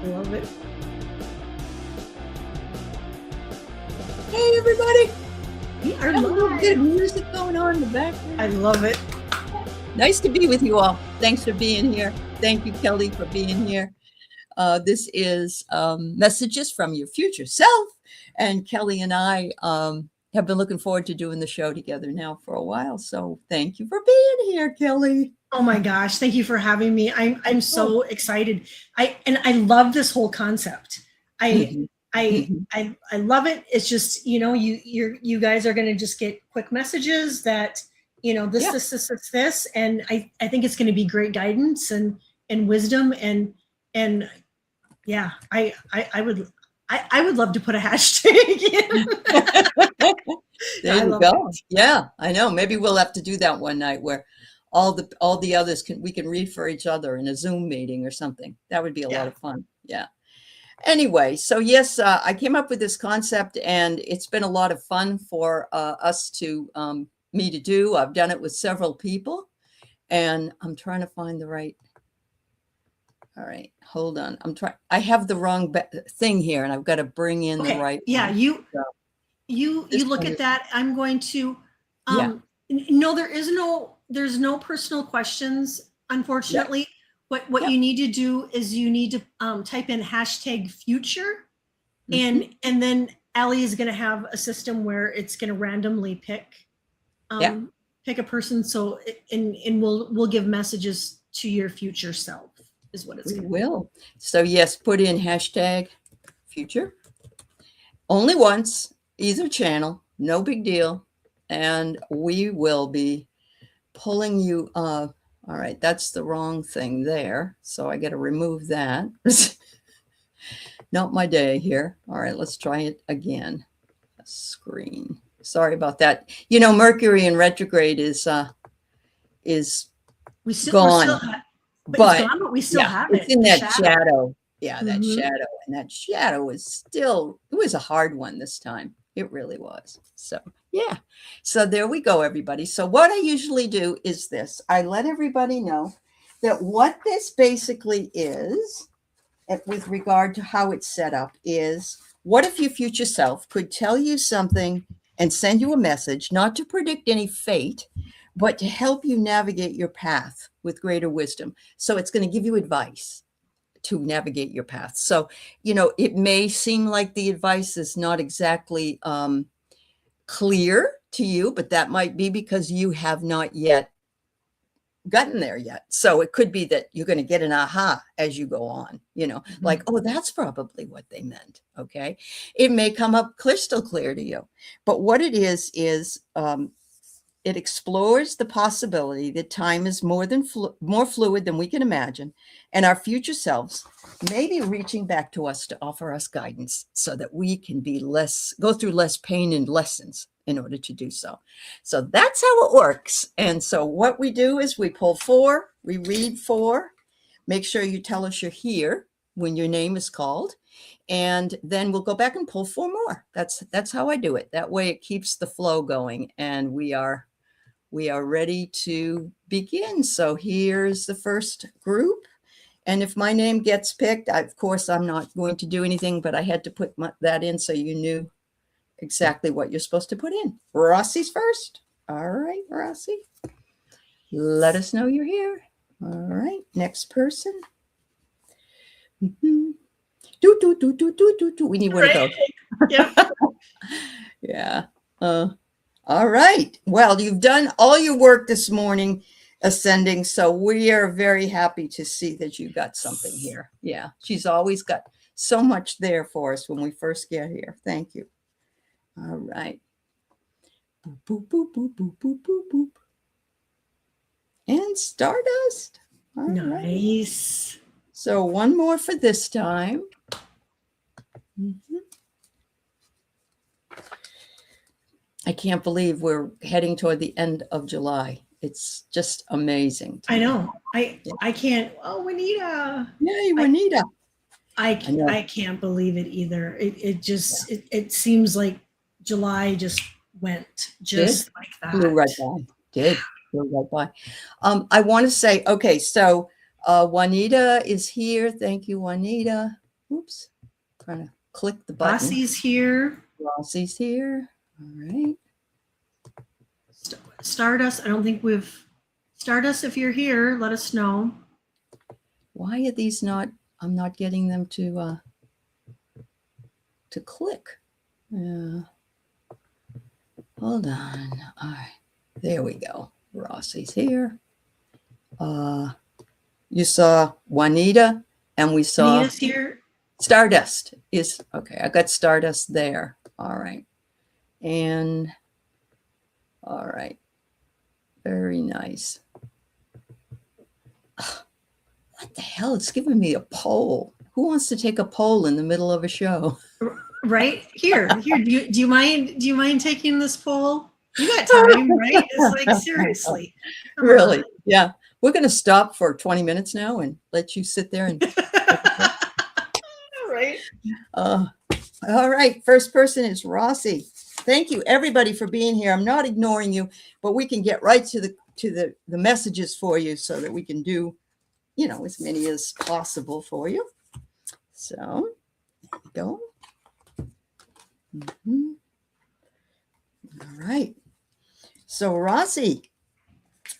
love it. Hey, everybody. We are A little live. bit of music going on in the background. I love it. Nice to be with you all. Thanks for being here. Thank you, Kelly, for being here. This is Messages from Your Future Self. And Kelly and I have been looking forward to doing the show together now for a while. So thank you for being here, Kelly. Oh my gosh, thank you for having me. I'm so excited. I love this whole concept. I love it. It's just, you guys are going to just get quick messages that, this, and I think it's going to be great guidance and wisdom and yeah, I would love to put a hashtag in. There you go. Yeah, I know. Maybe we'll have to do that one night where all the others we can read for each other in a Zoom meeting or something. That would be a lot of fun. Yeah. Anyway, so yes, I came up with this concept, and it's been a lot of fun for me to do. I've done it with several people, and I'm trying to find the right. All right, hold on. I have the wrong thing here, and I've got to bring in the right. Yeah, one. You look at that. I'm going to. No, there's no personal questions, unfortunately. Yep. What you need to do is you need to type in hashtag future, and then Aley is going to have a system where it's going to randomly pick a person. So and we'll give messages to your future self is what it's going to will. So yes, put in hashtag future. Only once, either channel, no big deal, and we will be pulling you up. All right, that's the wrong thing there. So I got to remove that. Not my day here. All right, let's try it again. Screen. Sorry about that. Mercury in retrograde is gone. It's gone, but we still have it. It's in that shadow. Yeah, that shadow. And that shadow is it was a hard one this time. It really was. So, yeah. So there we go, everybody. So what I usually do is this. I let everybody know that what this basically is, with regard to how it's set up, is what if your future self could tell you something and send you a message, not to predict any fate, but to help you navigate your path with greater wisdom. So it's going to give you advice to navigate your path. So, it may seem like the advice is not exactly clear to you, but that might be because you have not yet gotten there yet. So it could be that you're going to get an aha as you go on, like, oh, that's probably what they meant. Okay. It may come up crystal clear to you, but what it is it explores the possibility that time is more fluid than we can imagine, and our future selves may be reaching back to us to offer us guidance so that we can go through less pain and lessons in order to do so. So that's how it works. And so what we do is we pull 4, we read 4, make sure you tell us you're here when your name is called, and then we'll go back and pull 4 more. That's how I do it. That way it keeps the flow going, and we are ready to begin. So here's the first group. And if my name gets picked, of course, I'm not going to do anything, but I had to put that in so you knew exactly what you're supposed to put in. Rossi's first. All right, Rossi. Let us know you're here. All right, next person. We need one of those. Yep. Yeah. All right. Well, you've done all your work this morning, ascending. So we are very happy to see that you got something here. Yeah. She's always got so much there for us when we first get here. Thank you. All right. Boop, boop, boop, boop, boop, boop, boop, boop. And Stardust. All nice. Right. So one more for this time. I can't believe we're heading toward the end of July. It's just amazing. I know. I can't. Oh, Juanita. Yay, Juanita. I can't believe it either. It seems like July just went like that. Flew right by. Flew right by. I want to say, okay, so Juanita is here. Thank you, Juanita. Oops. Trying to click the button. Rossi's here. Rossi's here. All right. Stardust, I don't think we've... Stardust, if you're here, let us know. Why are these not... I'm not getting them to click. Yeah. Hold on. All right. There we go. Rossi's here. You saw Juanita, and we saw... Anita's here. Stardust is... Okay, I got Stardust there. All right. And... All right. Very nice. What the hell? It's giving me a poll. Who wants to take a poll in the middle of a show? Right here. Do you mind taking this poll? You got time, right? It's like, seriously. Really? Yeah. We're going to stop for 20 minutes now and let you sit there and... Right. All right. First person is Rossi. Thank you, everybody, for being here. I'm not ignoring you, but we can get right to the messages for you so that we can do, you know, as many as possible for you. So, there we go. All right. So, Rossi,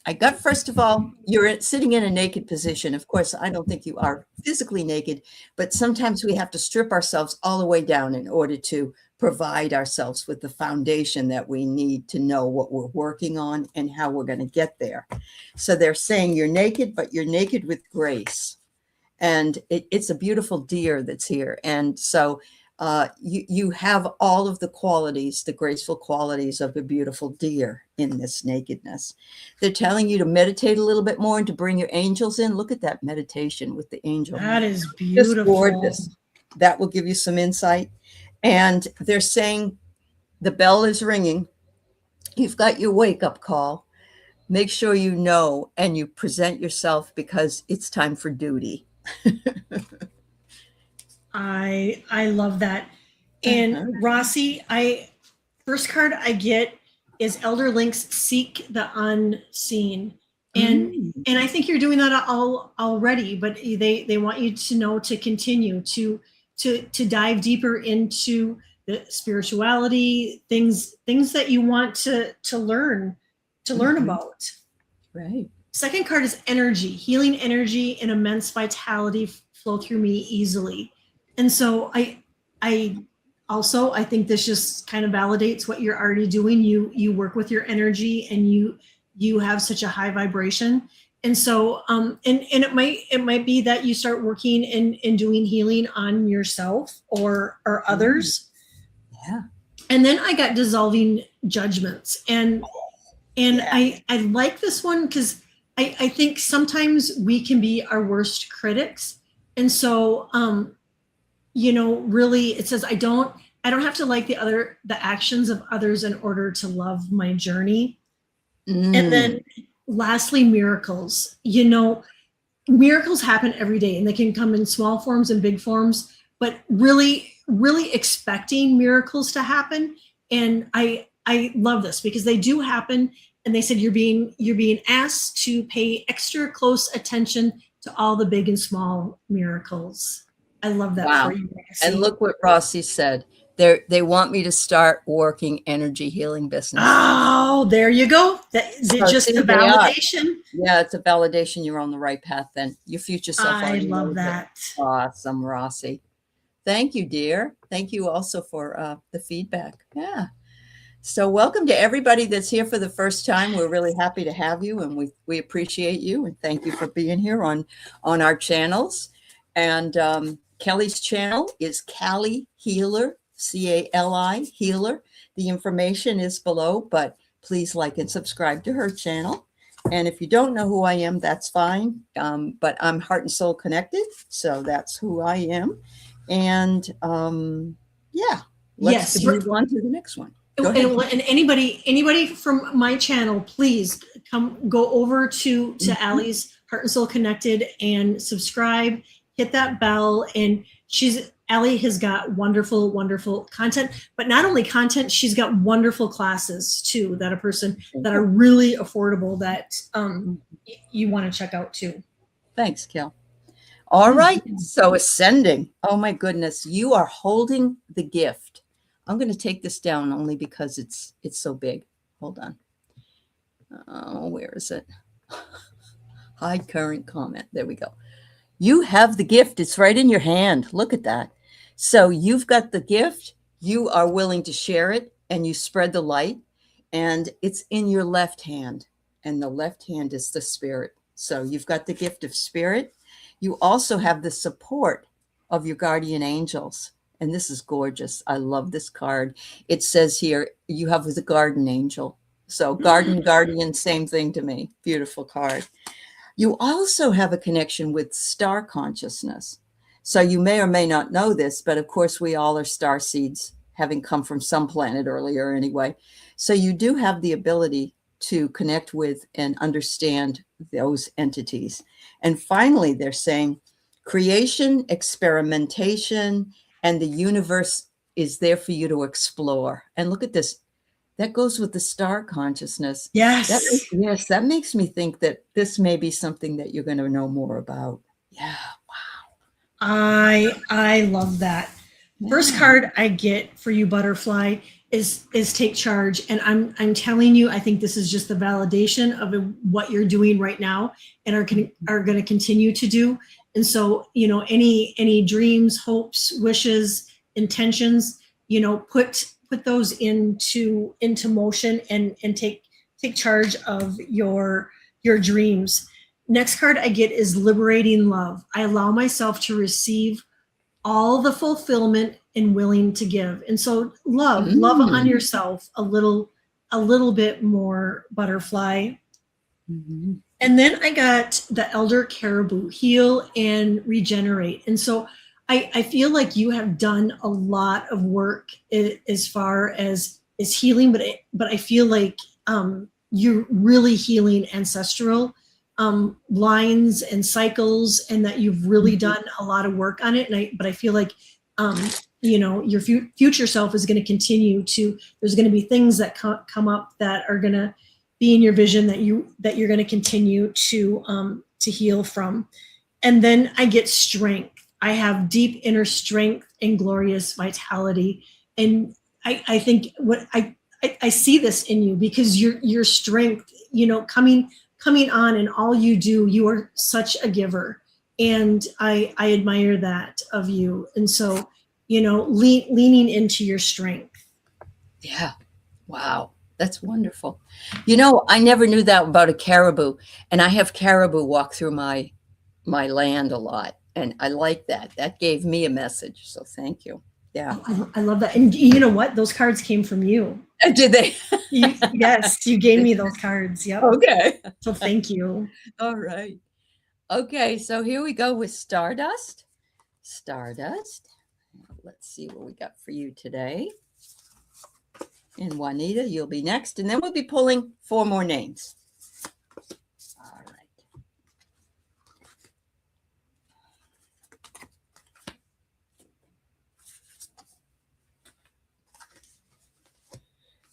I got, first of all, you're sitting in a naked position. Of course, I don't think you are physically naked, but sometimes we have to strip ourselves all the way down in order to provide ourselves with the foundation that we need to know what we're working on and how we're going to get there. So they're saying you're naked, but you're naked with grace. And it's a beautiful deer that's here. And so you have all of the qualities, the graceful qualities of a beautiful deer in this nakedness. They're telling you to meditate a little bit more and to bring your angels in. Look at that meditation with the angel. That is beautiful. Just gorgeous. That will give you some insight. And they're saying the bell is ringing. You've got your wake-up call. Make sure you know and you present yourself because it's time for duty. I love that. And Rossi, first card I get is Elder Links Seek the Unseen. And I think you're doing that already, but they want you to know to continue to dive deeper into the spirituality, things that you want to learn about. Right. Second card is energy, healing energy and immense vitality flow through me easily. And so I think this just kind of validates what you're already doing. You work with your energy and you have such a high vibration. And so, and it might be that you start working and doing healing on yourself or others. Yeah. And then I got dissolving judgments. And I like this one because I think sometimes we can be our worst critics. And so, really it says, I don't have to like the actions of others in order to love my journey. And then lastly, miracles. Miracles happen every day and they can come in small forms and big forms, but really, really expecting miracles to happen. And I love this because they do happen. And they said you're being asked to pay extra close attention to all the big and small miracles. I love that for you. Rossi. And look what Rossi said. They want me to start working energy healing business. Oh, there you go. That's just a validation. Yeah, it's a validation. You're on the right path then. Your future self. I love that. Awesome, Rossi. Thank you, dear. Thank you also for the feedback. Yeah. So welcome to everybody that's here for the first time. We're really happy to have you and we appreciate you and thank you for being here on our channels. And Kelly's channel is Calihealer, C-A-L-I, healer. The information is below, but please like and subscribe to her channel. And if you don't know who I am, that's fine. But I'm Heart and Soul Connected, so that's who I am. And let's move on to the next one. And anybody from my channel, please go over to Aley's Heart and Soul Connected and subscribe, hit that bell. And Aley has got wonderful, wonderful content, but not only content, she's got wonderful classes too that are really affordable that you want to check out too. Thanks, Kel. All right. So ascending. Oh my goodness. You are holding the gift. I'm going to take this down only because it's so big. Hold on. Oh, where is it? Hide current comment. There we go. You have the gift. It's right in your hand. Look at that. So you've got the gift. You are willing to share it and you spread the light, and it's in your left hand. And the left hand is the spirit. So you've got the gift of spirit. You also have the support of your guardian angels. And this is gorgeous. I love this card. It says here, you have the garden angel. So garden, guardian, same thing to me. Beautiful card. You also have a connection with star consciousness. So you may or may not know this, but of course we all are star seeds, having come from some planet earlier anyway. So you do have the ability to connect with and understand those entities. And finally, they're saying creation, experimentation, and the universe is there for you to explore. And look at this. That goes with the star consciousness. Yes. That makes me think that this may be something that you're going to know more about. Yeah. Wow. I love that. Yeah. First card I get for you, Butterfly, is take charge. And I'm telling you, I think this is just the validation of what you're doing right now and are going to continue to do. And so, you know, any dreams, hopes, wishes, intentions, you know, put those into motion and take charge of your dreams. Next card I get is liberating love. I allow myself to receive all the fulfillment and willing to give. And so love on yourself a little bit more, Butterfly. Mm-hmm. And then I got the Elder Caribou, heal and regenerate. And so I feel like you have done a lot of work as far as healing, but I feel like you're really healing ancestral lines and cycles, and that you've really done a lot of work on it. But I feel like you know, your future self is going to continue to. There's going to be things that come up that are going to be in your vision that you're going to continue to heal from. And then I get strength. I have deep inner strength and glorious vitality. And I think what I see this in you, because your strength, you know, coming on, and all you do, you are such a giver. And I admire that of you. And so, you know, leaning into your strength. Yeah. Wow. That's wonderful. You know, I never knew that about a caribou, and I have caribou walk through my land a lot. And I like that. That gave me a message. So thank you. Yeah. Oh, I love that. And you know what? Those cards came from you. Did they? Yes, you gave me those cards. Yep. Okay. So thank you. All right. Okay. So here we go with Stardust. Stardust. Let's see what we got for you today. And Juanita, you'll be next. And then we'll be pulling 4 more names. All right.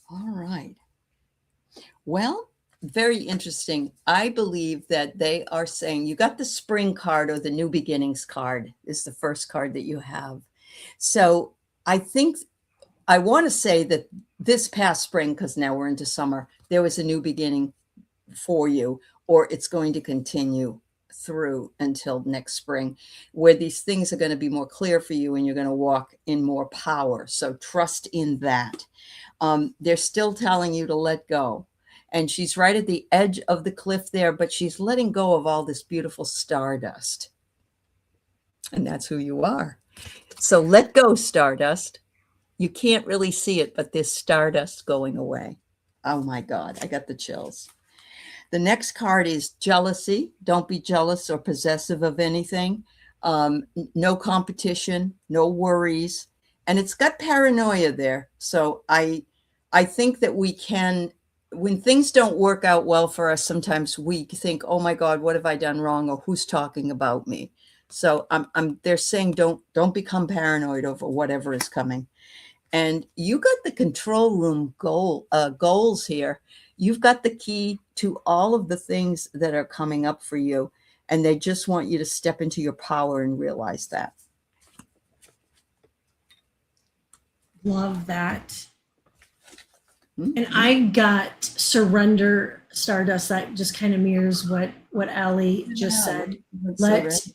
All right. Well, very interesting. I believe that they are saying you got the spring card, or the new beginnings card is the first card that you have. So I think I want to say that this past spring, because now we're into summer, there was a new beginning for you, or it's going to continue through until next spring, where these things are going to be more clear for you and you're going to walk in more power. So trust in that. They're still telling you to let go. And she's right at the edge of the cliff there, but she's letting go of all this beautiful stardust. And that's who you are. So let go, stardust. You can't really see it, but there's stardust going away. Oh my God, I got the chills. The next card is jealousy. Don't be jealous or possessive of anything. No competition, no worries. And it's got paranoia there. So I think that we can, when things don't work out well for us, sometimes we think, oh my God, what have I done wrong? Or who's talking about me? So they're saying don't become paranoid over whatever is coming. And you got the control room goals here. You've got the key to all of the things that are coming up for you. and they just want you to step into your power and realize that. Love that. Mm-hmm. And I got surrender stardust. That just kind of mirrors what Aley just said.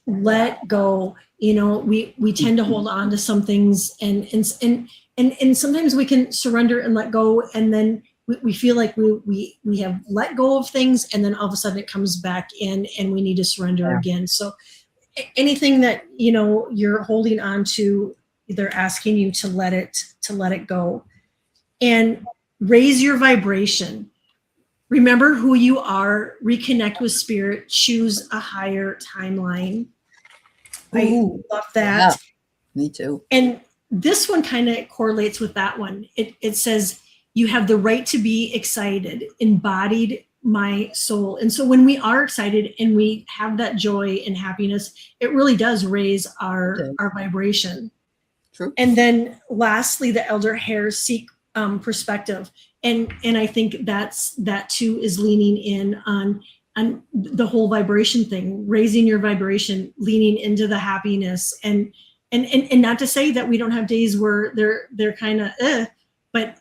Let go. You know, we tend to hold on to some things, and sometimes we can surrender and let go, and then we feel like we have let go of things, and then all of a sudden it comes back in, and we need to surrender again. So anything that, you know, you're holding on to, they're asking you to let it go, and raise your vibration. Remember who you are, reconnect with spirit, choose a higher timeline. Ooh, I love that. Yeah, me too. And this one kind of correlates with that one. It says, you have the right to be excited, embodied my soul. And so when we are excited and we have that joy and happiness, it really does raise our vibration. True. And then lastly, the elder hairs seek perspective. And I think that too is leaning in on the whole vibration thing, raising your vibration, leaning into the happiness, and not to say that we don't have days where they're kind of but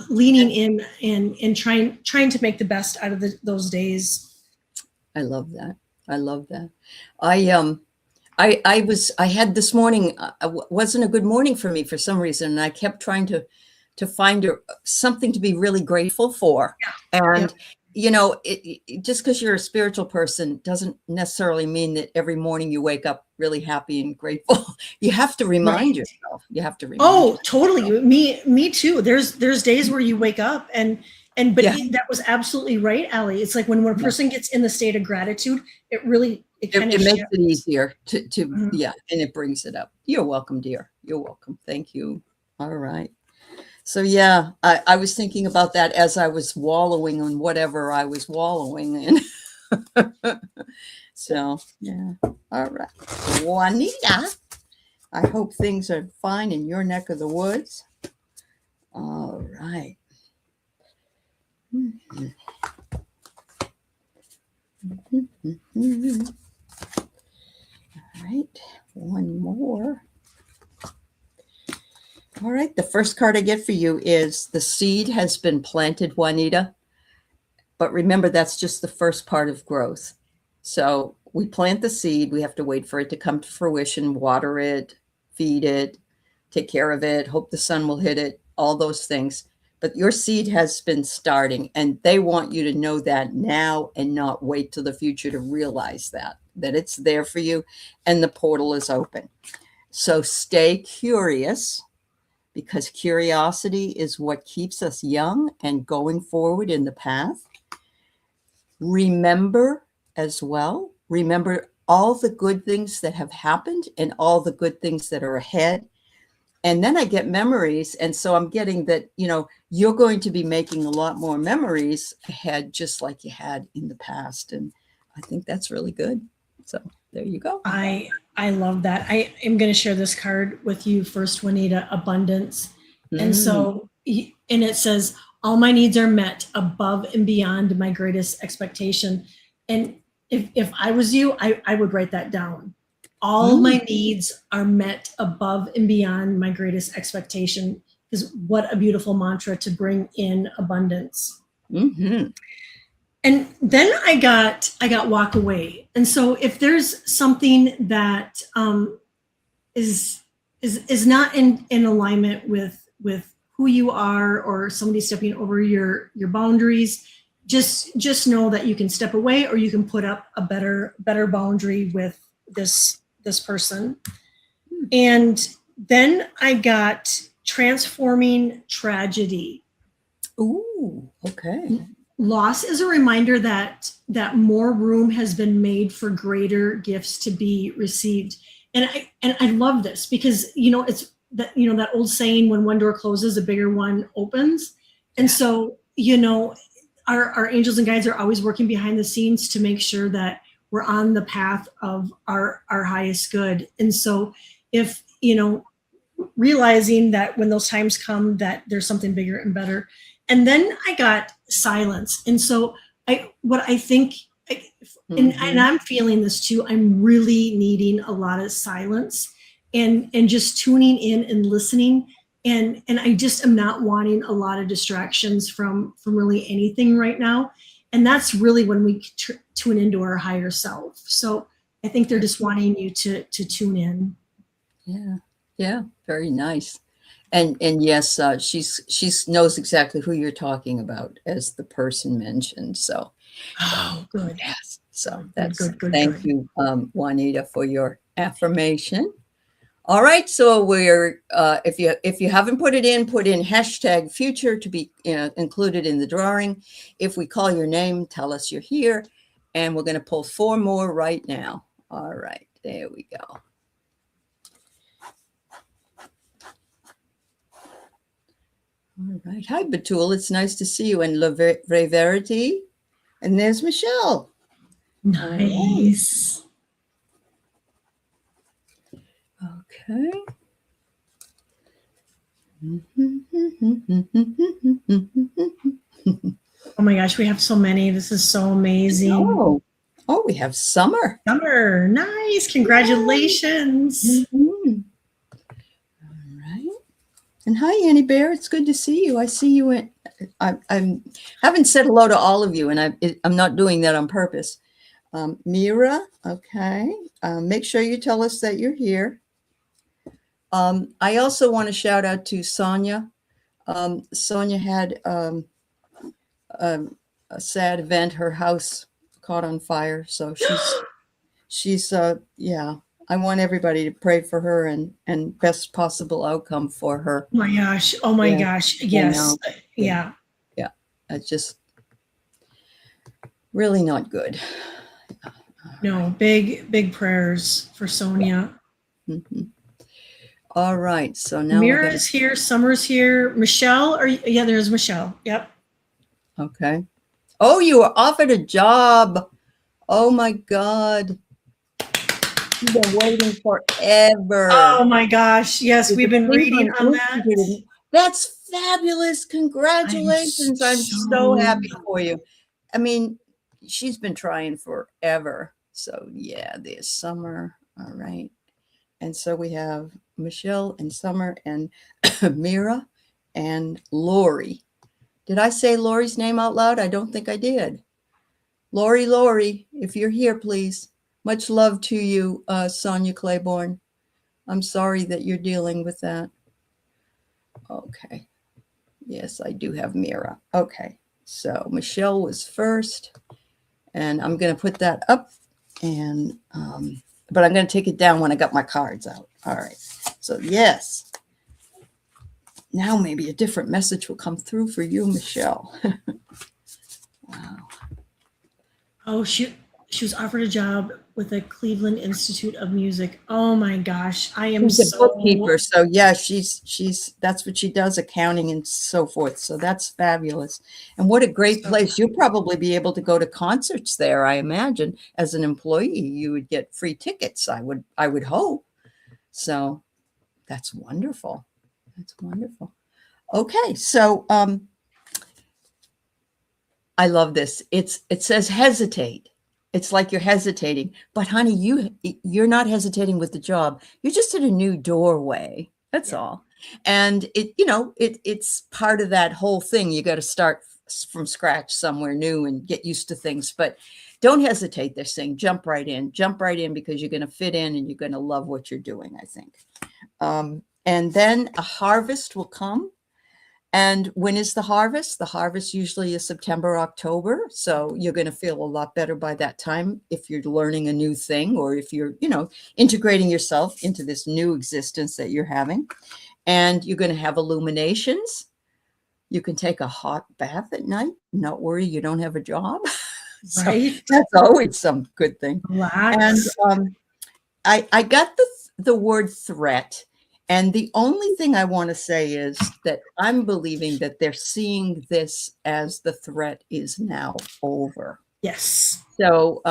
leaning in and trying to make the best out of those days. I love that. I love that. I had this morning, wasn't a good morning for me for some reason. And I kept trying to find something to be really grateful for. Yeah. And, you know, just because you're a spiritual person doesn't necessarily mean that every morning you wake up really happy and grateful. You have to remind yourself. You have to remind yourself. Totally. Me too. There's days where you wake up but that was absolutely right, Aley. It's like when a person gets in the state of gratitude, it makes it easier to and it brings it up. You're welcome, dear. You're welcome. Thank you. All right. So yeah, I was thinking about that as I was wallowing in whatever I was wallowing in. So yeah. All right. Juanita, I hope things are fine in your neck of the woods. All right. All right, one more. All right, the first card I get for you is the seed has been planted, Juanita. But remember, that's just the first part of growth. So we plant the seed, we have to wait for it to come to fruition, water it, feed it, take care of it, hope the sun will hit it, all those things. But your seed has been starting, and they want you to know that now and not wait till the future to realize that it's there for you and the portal is open. So stay curious, because curiosity is what keeps us young and going forward in the path. Remember as well, remember all the good things that have happened and all the good things that are ahead. And then I get memories. And so I'm getting that, you know, you're going to be making a lot more memories ahead, just like you had in the past. And I think that's really good. So there you go. I love that. I am going to share this card with you first, Juanita, abundance. And so, and it says, all my needs are met above and beyond my greatest expectation. And if I was you, I would write that down. All my needs are met above and beyond my greatest expectation. Because what a beautiful mantra to bring in abundance. And then I got walk away. And so if there's something that is not in alignment with who you are, or somebody stepping over your boundaries, just know that you can step away, or you can put up a better boundary with this person. And then I got transforming tragedy. Ooh, okay. Loss is a reminder that more room has been made for greater gifts to be received. And I love this, because, you know, it's that, you know, that old saying, when one door closes, a bigger one opens. And so, you know, our angels and guides are always working behind the scenes to make sure that we're on the path of our highest good. And so if, you know, realizing that when those times come, that there's something bigger and better. And then I got silence. And so what I think And I'm feeling this too. I'm really needing a lot of silence and just tuning in and listening. And I just am not wanting a lot of distractions from really anything right now. And that's really when we tune into our higher self. So I think they're just wanting you to tune in. Yeah. Yeah. Very nice. And yes, she's knows exactly who you're talking about as the person mentioned. So, Oh, good. yes. So Good. Thank you, Juanita, for your affirmation. All right. So we're if you haven't put in hashtag future to be included in the drawing. If we call your name, tell us you're here, and we're going to pull 4 more right now. All right. There we go. All right. Hi, Batul. It's nice to see you. And La Verity. And there's Michelle. Nice. Okay. Oh my gosh, we have so many. This is so amazing. Oh, we have Summer. Summer. Nice. Congratulations. All right. And hi, Annie Bear. It's good to see you. I see you in. I haven't said hello to all of you, and I'm not doing that on purpose. Mira, okay. Make sure you tell us that you're here. I also want to shout out to Sonia. Sonia had a sad event. Her house caught on fire, so she's yeah. I want everybody to pray for her and best possible outcome for her. Oh my gosh. Oh my gosh. Yes. Yeah. Yeah. It's just really not good. No, big prayers for Sonia. Mm-hmm. All right. So now Mira's here. Summer's here. Michelle, yeah, there's Michelle. Yep. Okay. Oh, you were offered a job. Oh my God. You've been waiting forever. Oh my gosh. Yes, we've been reading on that. That's fabulous. Congratulations. I'm so happy for you. I mean, she's been trying forever. So yeah, there's Summer. All right. And so we have Michelle and Summer and Mira and Lori. Did I say Lori's name out loud? I don't think I did. Lori, if you're here, please. Much love to you, Sonia Claiborne. I'm sorry that you're dealing with that. Okay. Yes, I do have Mira. Okay. So Michelle was first, and I'm going to put that up, and but I'm going to take it down when I got my cards out. All right. So yes. Now maybe a different message will come through for you, Michelle. Wow. Oh, she was offered a job with the Cleveland Institute of Music. Oh my gosh, I am She's a bookkeeper, so yeah, she's that's what she does, accounting and so forth. So that's fabulous. And what a great place. You'll probably be able to go to concerts there, I imagine. As an employee, you would get free tickets, I would hope. So that's wonderful. That's wonderful. Okay, so I love this. It says hesitate. It's like you're hesitating, but honey, you're not hesitating with the job. You're just at a new doorway. That's all. And it's part of that whole thing. You got to start from scratch somewhere new and get used to things, but don't hesitate. They're saying jump right in because you're going to fit in and you're going to love what you're doing, I think. And then a harvest will come. And when is the harvest? The harvest usually is September, October. So you're going to feel a lot better by that time if you're learning a new thing or if you're, integrating yourself into this new existence that you're having. And you're going to have illuminations. You can take a hot bath at night, not worry you don't have a job. So right. That's always some good thing. Relax. And I got the word threat. And the only thing I want to say is that I'm believing that they're seeing this as the threat is now over. Yes. So,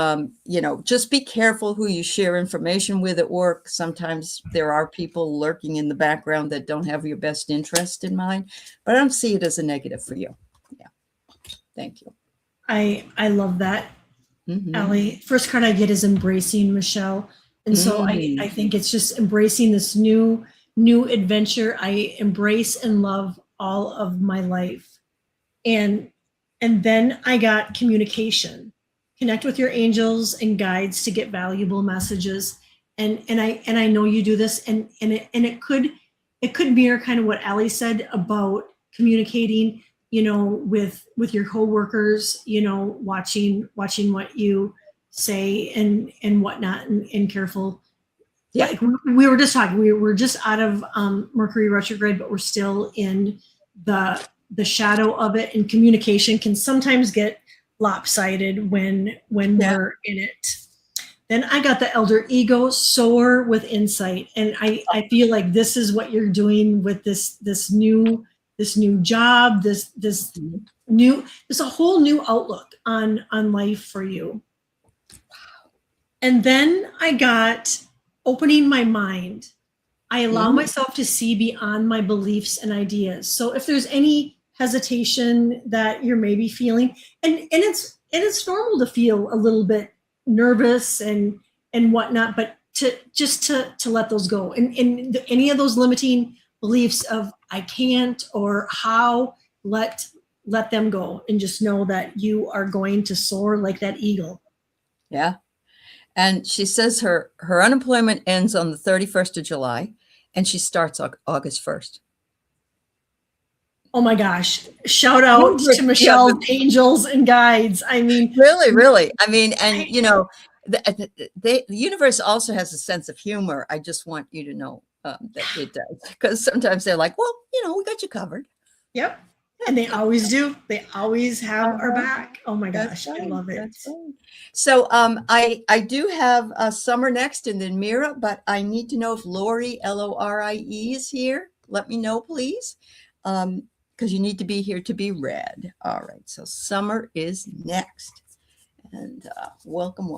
just be careful who you share information with at work. Sometimes there are people lurking in the background that don't have your best interest in mind, but I don't see it as a negative for you. Yeah. Thank you. I love that. Aley, first card I get is embracing, Michelle. And so I think it's just embracing this new adventure. I embrace and love all of my life. And then I got communication. Connect with your angels and guides to get valuable messages. And I know you do this, and it could mirror kind of what Aley said about communicating, with your coworkers, watching what you say and whatnot, and careful. Yeah. Like we were just talking, we were just out of Mercury retrograde, but we're still in the shadow of it, and communication can sometimes get lopsided when we're in it. Then I got the elder ego, soar with insight. And I feel like this is what you're doing with this new job, this a whole new outlook on life for you. And then I got opening my mind. I allow myself to see beyond my beliefs and ideas. So if there's any hesitation that you're maybe feeling, and it's normal to feel a little bit nervous and whatnot, but to let those go, and any of those limiting beliefs of I can't or how, let them go, and just know that you are going to soar like that eagle. Yeah. And she says her unemployment ends on the 31st of July, and she starts August 1st. Oh my gosh. Shout out to Michelle, angels and guides. I mean, really. I mean, and the universe also has a sense of humor. I just want you to know that it does, because sometimes they're like, well, we got you covered. Yep. And they always do. They always have our back. Oh my gosh. I love it. Right. So I do have Summer next, and then Mira, but I need to know if Lori, Lorie, is here. Let me know, please. Because you need to be here to be read. All right. So Summer is next. And welcome.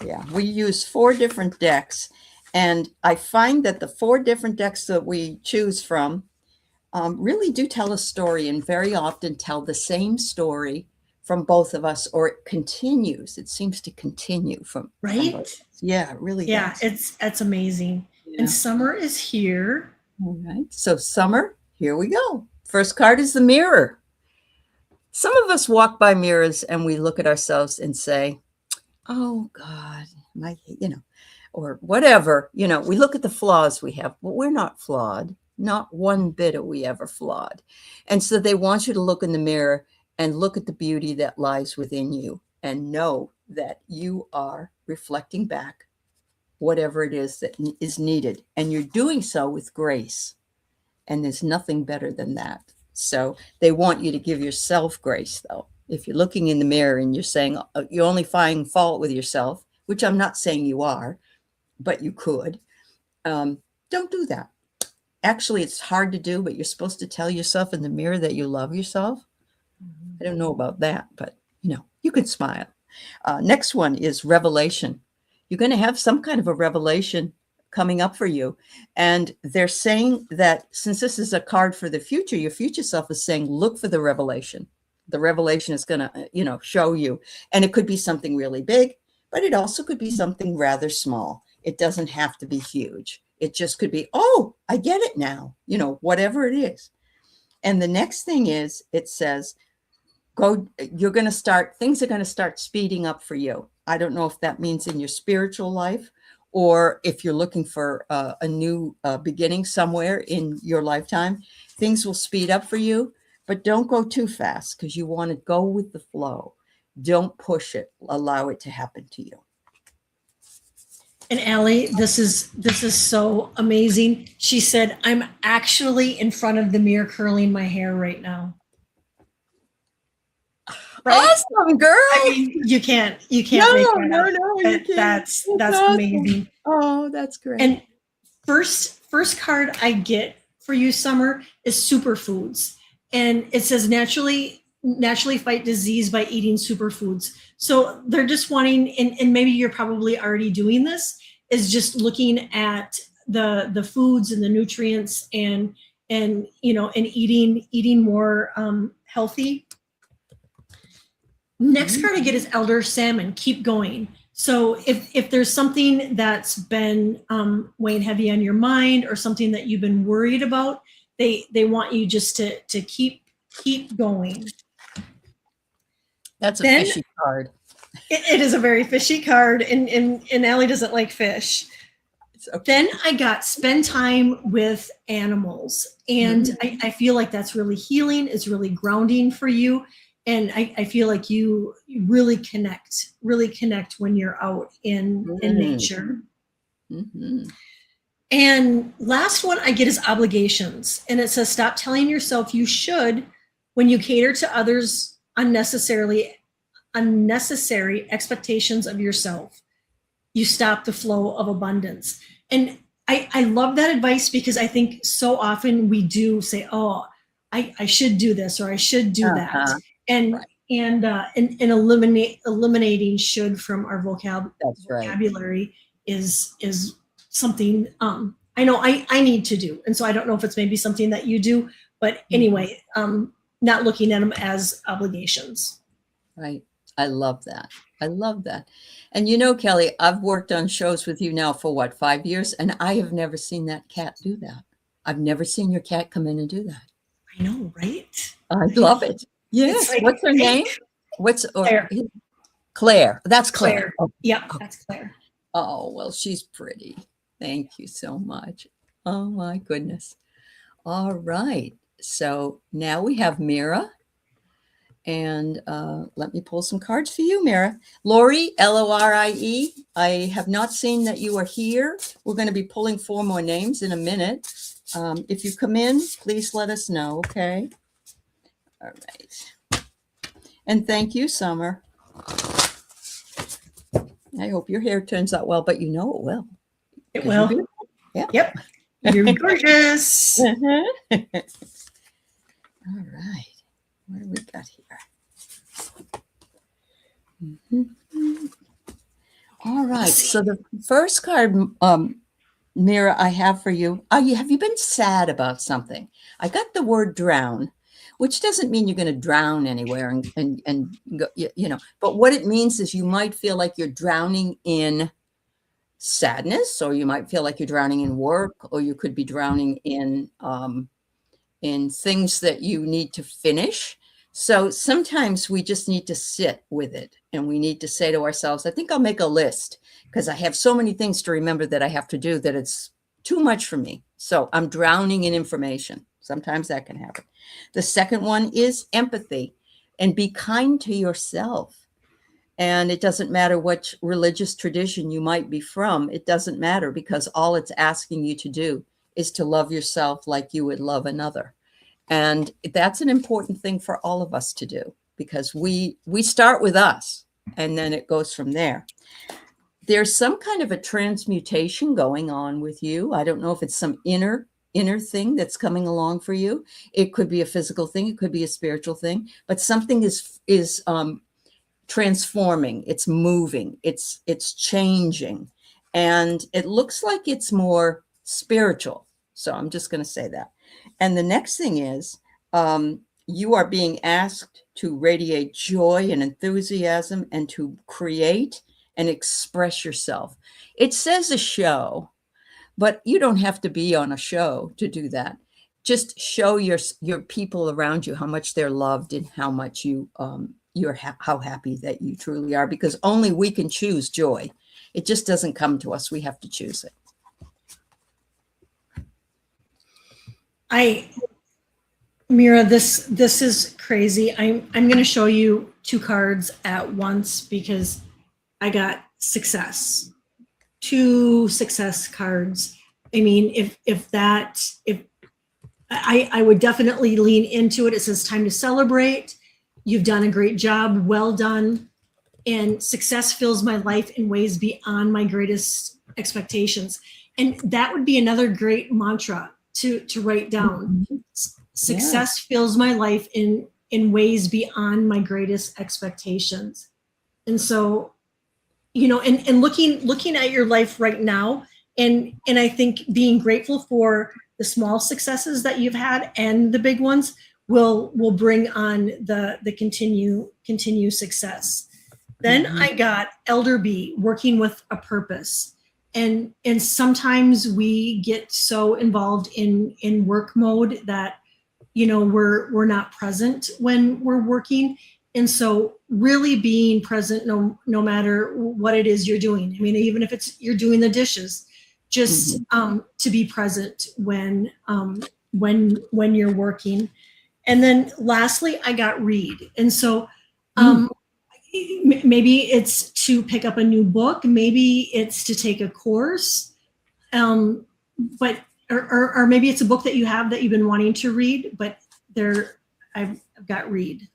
Yeah, we use 4 different decks, and I find that the 4 different decks that we choose from really do tell a story, and very often tell the same story from both of us, or it continues. It seems to continue from right. Yeah, it really does. It's amazing. Yeah. And Summer is here. All right. So Summer, here we go. First card is the mirror. Some of us walk by mirrors and we look at ourselves and say, oh God, or whatever, we look at the flaws we have, but we're not flawed. Not one bit are we ever flawed. And so they want you to look in the mirror and look at the beauty that lies within you, and know that you are reflecting back whatever it is that is needed. And you're doing so with grace. And there's nothing better than that. So they want you to give yourself grace, though. If you're looking in the mirror and you're saying you're only finding fault with yourself, which I'm not saying you are, but you could, don't do that. Actually, it's hard to do, but you're supposed to tell yourself in the mirror that you love yourself. I don't know about that, but you can smile. Next one is revelation. You're going to have some kind of a revelation coming up for you. And they're saying that since this is a card for the future, your future self is saying, look for the revelation. The revelation is going to, show you. And it could be something really big, but it also could be something rather small. It doesn't have to be huge. It just could be, oh, I get it now, whatever it is. And the next thing is, it says, things are going to start speeding up for you. I don't know if that means in your spiritual life, or if you're looking for a new beginning somewhere in your lifetime. Things will speed up for you, but don't go too fast, because you want to go with the flow. Don't push it. Allow it to happen to you. And Aley, this is so amazing. She said, I'm actually in front of the mirror curling my hair right now. Right? Awesome, girl. I mean, you can't make that up. No, you can't. That's awesome. Amazing. Oh, that's great. And first card I get for you, Summer, is superfoods. And it says naturally naturally fight disease by eating superfoods. So they're just wanting, and maybe you're probably already doing this, is just looking at the foods and the nutrients and eating more healthy. Next card I get is Elder Salmon. Keep going. So if there's something that's been weighing heavy on your mind or something that you've been worried about, they want you just to keep going. That's a fishy card. It is a very fishy card, and Aley doesn't like fish. Okay. Then I got spend time with animals, and I feel like that's really healing. It's really grounding for you. And I feel like you really connect when you're out in nature. And last one I get is obligations. And it says, stop telling yourself you should when you cater to others unnecessary expectations of yourself. You stop the flow of abundance. And I love that advice, because I think so often we do say, oh, I should do this, or I should do that. And eliminating should from our vocabulary is something I know I need to do. And so I don't know if it's maybe something that you do, but anyway, not looking at them as obligations. Right. I love that. I love that. And you know, Kelly, I've worked on shows with you now for what, 5 years? And I have never seen that cat do that. I've never seen your cat come in and do that. I know, right? I love it. Yes. Like, what's her name? Claire. Claire. That's Claire. Oh. Yeah, that's Claire. Oh, well, she's pretty. Thank you so much. Oh, my goodness. All right. So now we have Mira. And let me pull some cards for you, Mira. Lori, Lorie. I have not seen that you are here. We're going to be pulling 4 more names in a minute. If you come in, please let us know, okay? All right. And thank you, Summer. I hope your hair turns out well, but you know it will. It will. Yeah. Yep. You're gorgeous. All right. What do we got here? All right. So the first card, Mira, I have for you. Have you been sad about something? I got the word drown, which doesn't mean you're going to drown anywhere and go, but what it means is you might feel like you're drowning in sadness, or you might feel like you're drowning in work, or you could be drowning in things that you need to finish. So sometimes we just need to sit with it, and we need to say to ourselves, I think I'll make a list, because I have so many things to remember that I have to do that it's too much for me. So I'm drowning in information. Sometimes that can happen. The second one is empathy, and be kind to yourself. And it doesn't matter what religious tradition you might be from. It doesn't matter, because all it's asking you to do is to love yourself like you would love another. And that's an important thing for all of us to do, because we start with us and then it goes from there. There's some kind of a transmutation going on with you. I don't know if it's some inner thing that's coming along for you. It could be a physical thing. It could be a spiritual thing, but something is transforming. It's moving. It's changing. And it looks like it's more spiritual. So I'm just going to say that. And the next thing is you are being asked to radiate joy and enthusiasm and to create and express yourself. It says a show, but you don't have to be on a show to do that. Just show your people around you how much they're loved and how much how happy that you truly are, because only we can choose joy. It just doesn't come to us. We have to choose it. Mira, this is crazy. I'm going to show you 2 cards at once, because I got success. 2 success cards. I mean, if I would definitely lean into it. It says time to celebrate. You've done a great job. Well done. And success fills my life in ways beyond my greatest expectations. And that would be another great mantra to write down. Success fills my life in in ways beyond my greatest expectations. And so, you know, and looking at your life right now, and I think being grateful for the small successes that you've had and the big ones will bring on the continue success. Then I got Elder Bee, working with a purpose. And sometimes we get so involved in work mode that, you know, we're not present when we're working. And so really being present, no matter what it is you're doing. I mean, even if it's you're doing the dishes, just to be present when you're working. And then lastly, I got read. And so maybe it's to pick up a new book, maybe it's to take a course, but or maybe it's a book that you have that you've been wanting to read, but I've got read.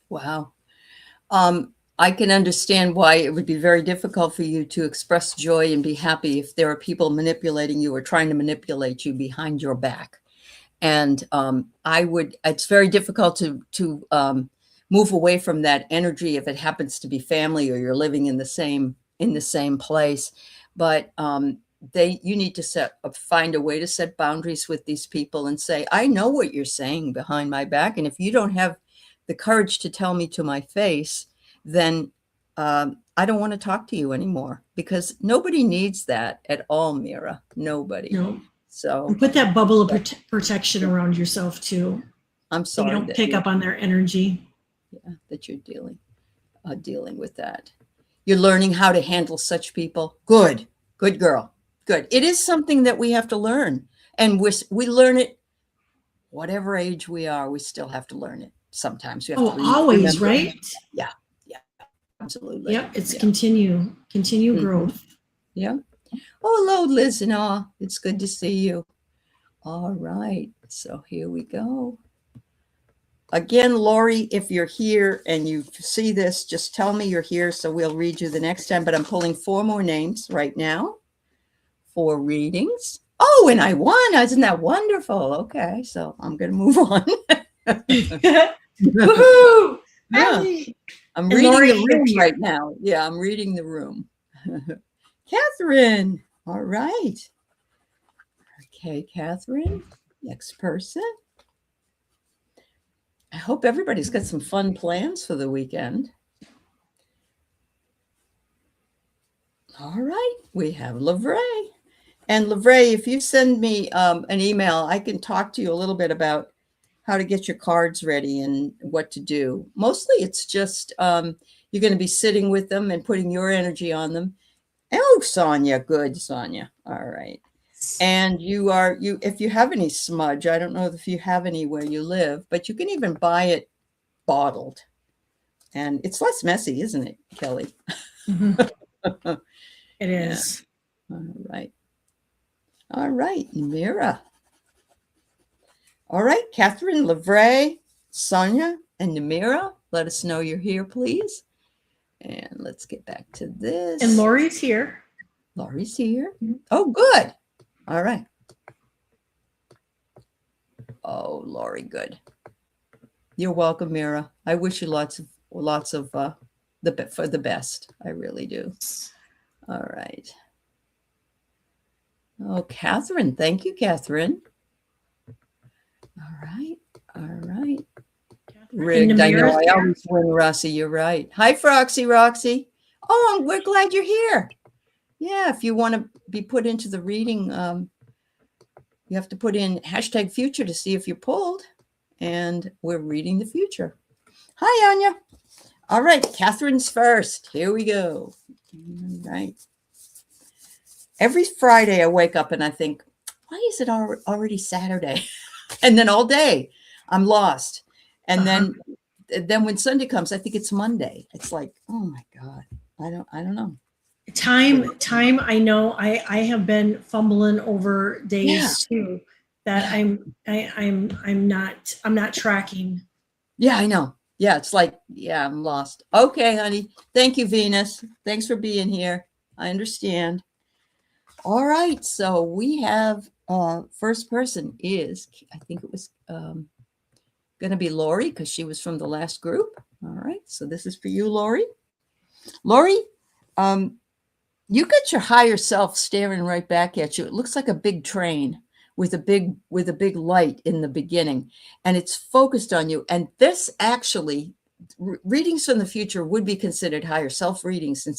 Wow. I can understand why it would be very difficult for you to express joy and be happy if there are people manipulating you or trying to manipulate you behind your back. And it's very difficult to move away from that energy if it happens to be family or you're living in the same place. But you need to find a way to set boundaries with these people and say, I know what you're saying behind my back. And if you don't have the courage to tell me to my face, then I don't want to talk to you anymore, because nobody needs that at all, Mira. Nobody. No. So and put that bubble of protection around yourself too. I'm sorry. So you don't pick up on their energy. Yeah, that you're dealing with that. You're learning how to handle such people. Good girl. Good. It is something that we have to learn, and we learn it whatever age we are. We still have to learn it. Sometimes you have to always, right? Yeah, absolutely. Yep, it's continue growth. Yeah. Oh, hello, Liz and all. It's good to see you. All right, so here we go. Again, Lori, if you're here and you see this, just tell me you're here so we'll read you the next time. But I'm pulling 4 more names right now for readings. Oh, and I won. Isn't that wonderful? Okay, so I'm going to move on. Woohoo! Yeah. I'm reading the room right now. Yeah, I'm reading the room. Catherine. All right. Okay, Catherine. Next person. I hope everybody's got some fun plans for the weekend. All right. We have Lavray. And Lavray, if you send me an email, I can talk to you a little bit about how to get your cards ready and what to do. Mostly it's just you're going to be sitting with them and putting your energy on them. Oh, Sonia. Good, Sonia. All right. And if you have any smudge, I don't know if you have any where you live, but you can even buy it bottled. And it's less messy, isn't it, Kelly? Mm-hmm. It is. Yeah. All right, Mira. All right, Catherine, Lavray, Sonia, and Namira, let us know you're here, please. And let's get back to this. And Lori's here. Lori's here. Oh, good. All right. Oh, Lori, good. You're welcome, Mira. I wish you lots of for the best. I really do. All right. Oh, Catherine. Thank you, Catherine. All right. Rigged. I know. I always win, Roxy. You're right. Hi, Roxy. Oh, we're glad you're here. Yeah, if you want to be put into the reading, you have to put in #future to see if you're pulled. And we're reading the future. Hi, Anya. All right, Catherine's first. Here we go. All right. Every Friday I wake up and I think, why is it already Saturday? And then all day I'm lost. And then when Sunday comes, I think it's Monday. It's like, oh my God, I don't know. Time. I know I have been fumbling over days too, that I'm not tracking. Yeah, I know. Yeah, it's like, I'm lost. Okay, honey. Thank you, Venus. Thanks for being here. I understand. All right, so we have first person is, I think it was going to be Lori because she was from the last group. All right. So this is for you, Lori. Lori, you got your higher self staring right back at you. It looks like a big train with a big light in the beginning, and it's focused on you. And this actually, readings from the future would be considered higher self readings in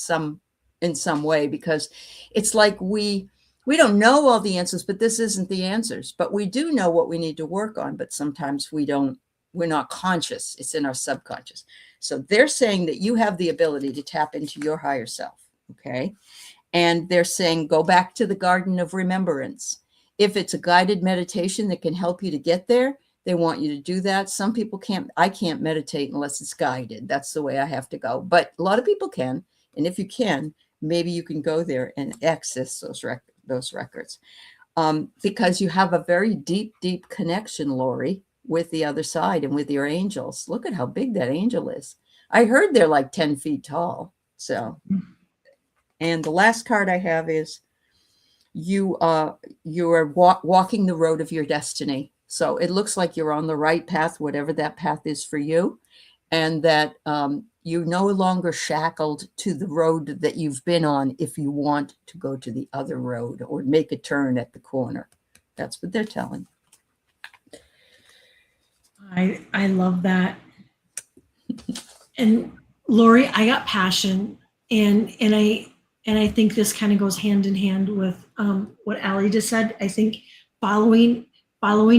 some way, because it's like we don't know all the answers, but this isn't the answers. But we do know what we need to work on, but sometimes we're not conscious. It's in our subconscious. So they're saying that you have the ability to tap into your higher self. Okay. And they're saying, go back to the garden of remembrance. If it's a guided meditation that can help you to get there, they want you to do that. Some people can't. I can't meditate unless it's guided. That's the way I have to go. But a lot of people can. And if you can, maybe you can go there and access those records. Because you have a very deep, deep connection, Lori, with the other side and with your angels. Look at how big that angel is. I heard they're like 10 feet tall. So, and the last card I have is you are walking the road of your destiny. So it looks like you're on the right path, whatever that path is for you, and that you're no longer shackled to the road that you've been on if you want to go to the other road or make a turn at the corner. That's what they're telling. I love that. And Lori, I got passion, and I think this kind of goes hand in hand with what Aley just said. I think following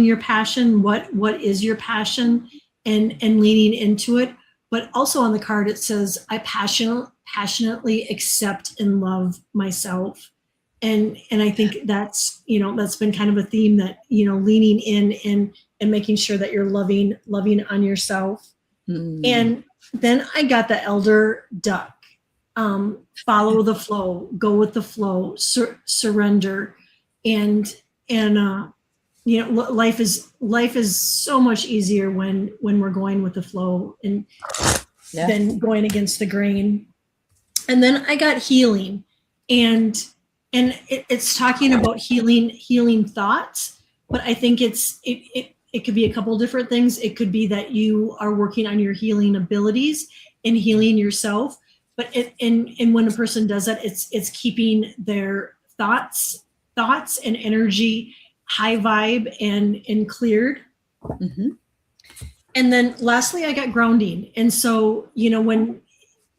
your passion, what is your passion, and leaning into it. But also on the card it says, I passionately accept and love myself. And I think that's been kind of a theme, that leaning in and making sure that you're loving on yourself. And then I got the elder duck. Follow the flow, go with the flow, surrender, and life is so much easier when we're going with the flow and than going against the grain. And then I got healing, and it's talking about healing thoughts, but I think it could be a couple different things. It could be that you are working on your healing abilities and healing yourself. But and when a person does that, it's keeping their thoughts and energy high vibe and cleared. Mm-hmm. And then lastly, I got grounding. And so, when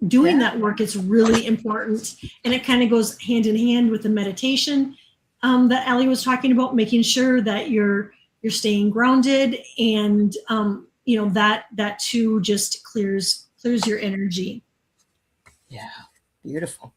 doing that work, it's really important. And it kind of goes hand in hand with the meditation that Aley was talking about, making sure that you're staying grounded, and that too just clears your energy. Yeah, beautiful.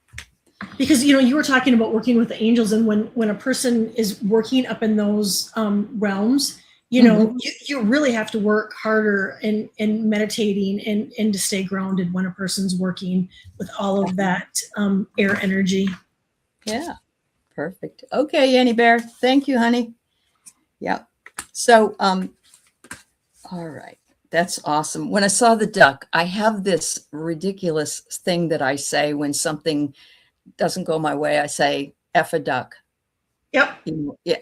Because you were talking about working with the angels, and when a person is working up in those realms, you really have to work harder and meditating and to stay grounded when a person's working with all of that air energy. Yeah, perfect. Okay, Annie Bear, thank you, honey. Yeah. So, all right. That's awesome. When I saw the duck, I have this ridiculous thing that I say when something doesn't go my way. I say, F a duck. Yep.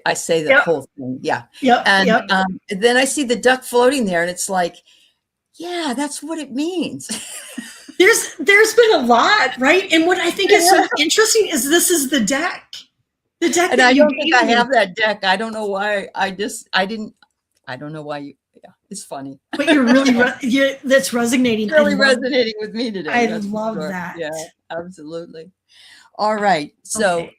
I say the whole thing. Yeah. Yep. And then I see the duck floating there, and it's like, yeah, that's what it means. There's been a lot, right? And what I think is so interesting is this is the deck. The deck. And I don't think I have that deck. I don't know why. I don't know why you. Yeah, it's funny. But you're really, that's resonating. Really resonating with me today. I love that. Yeah, absolutely. All right. So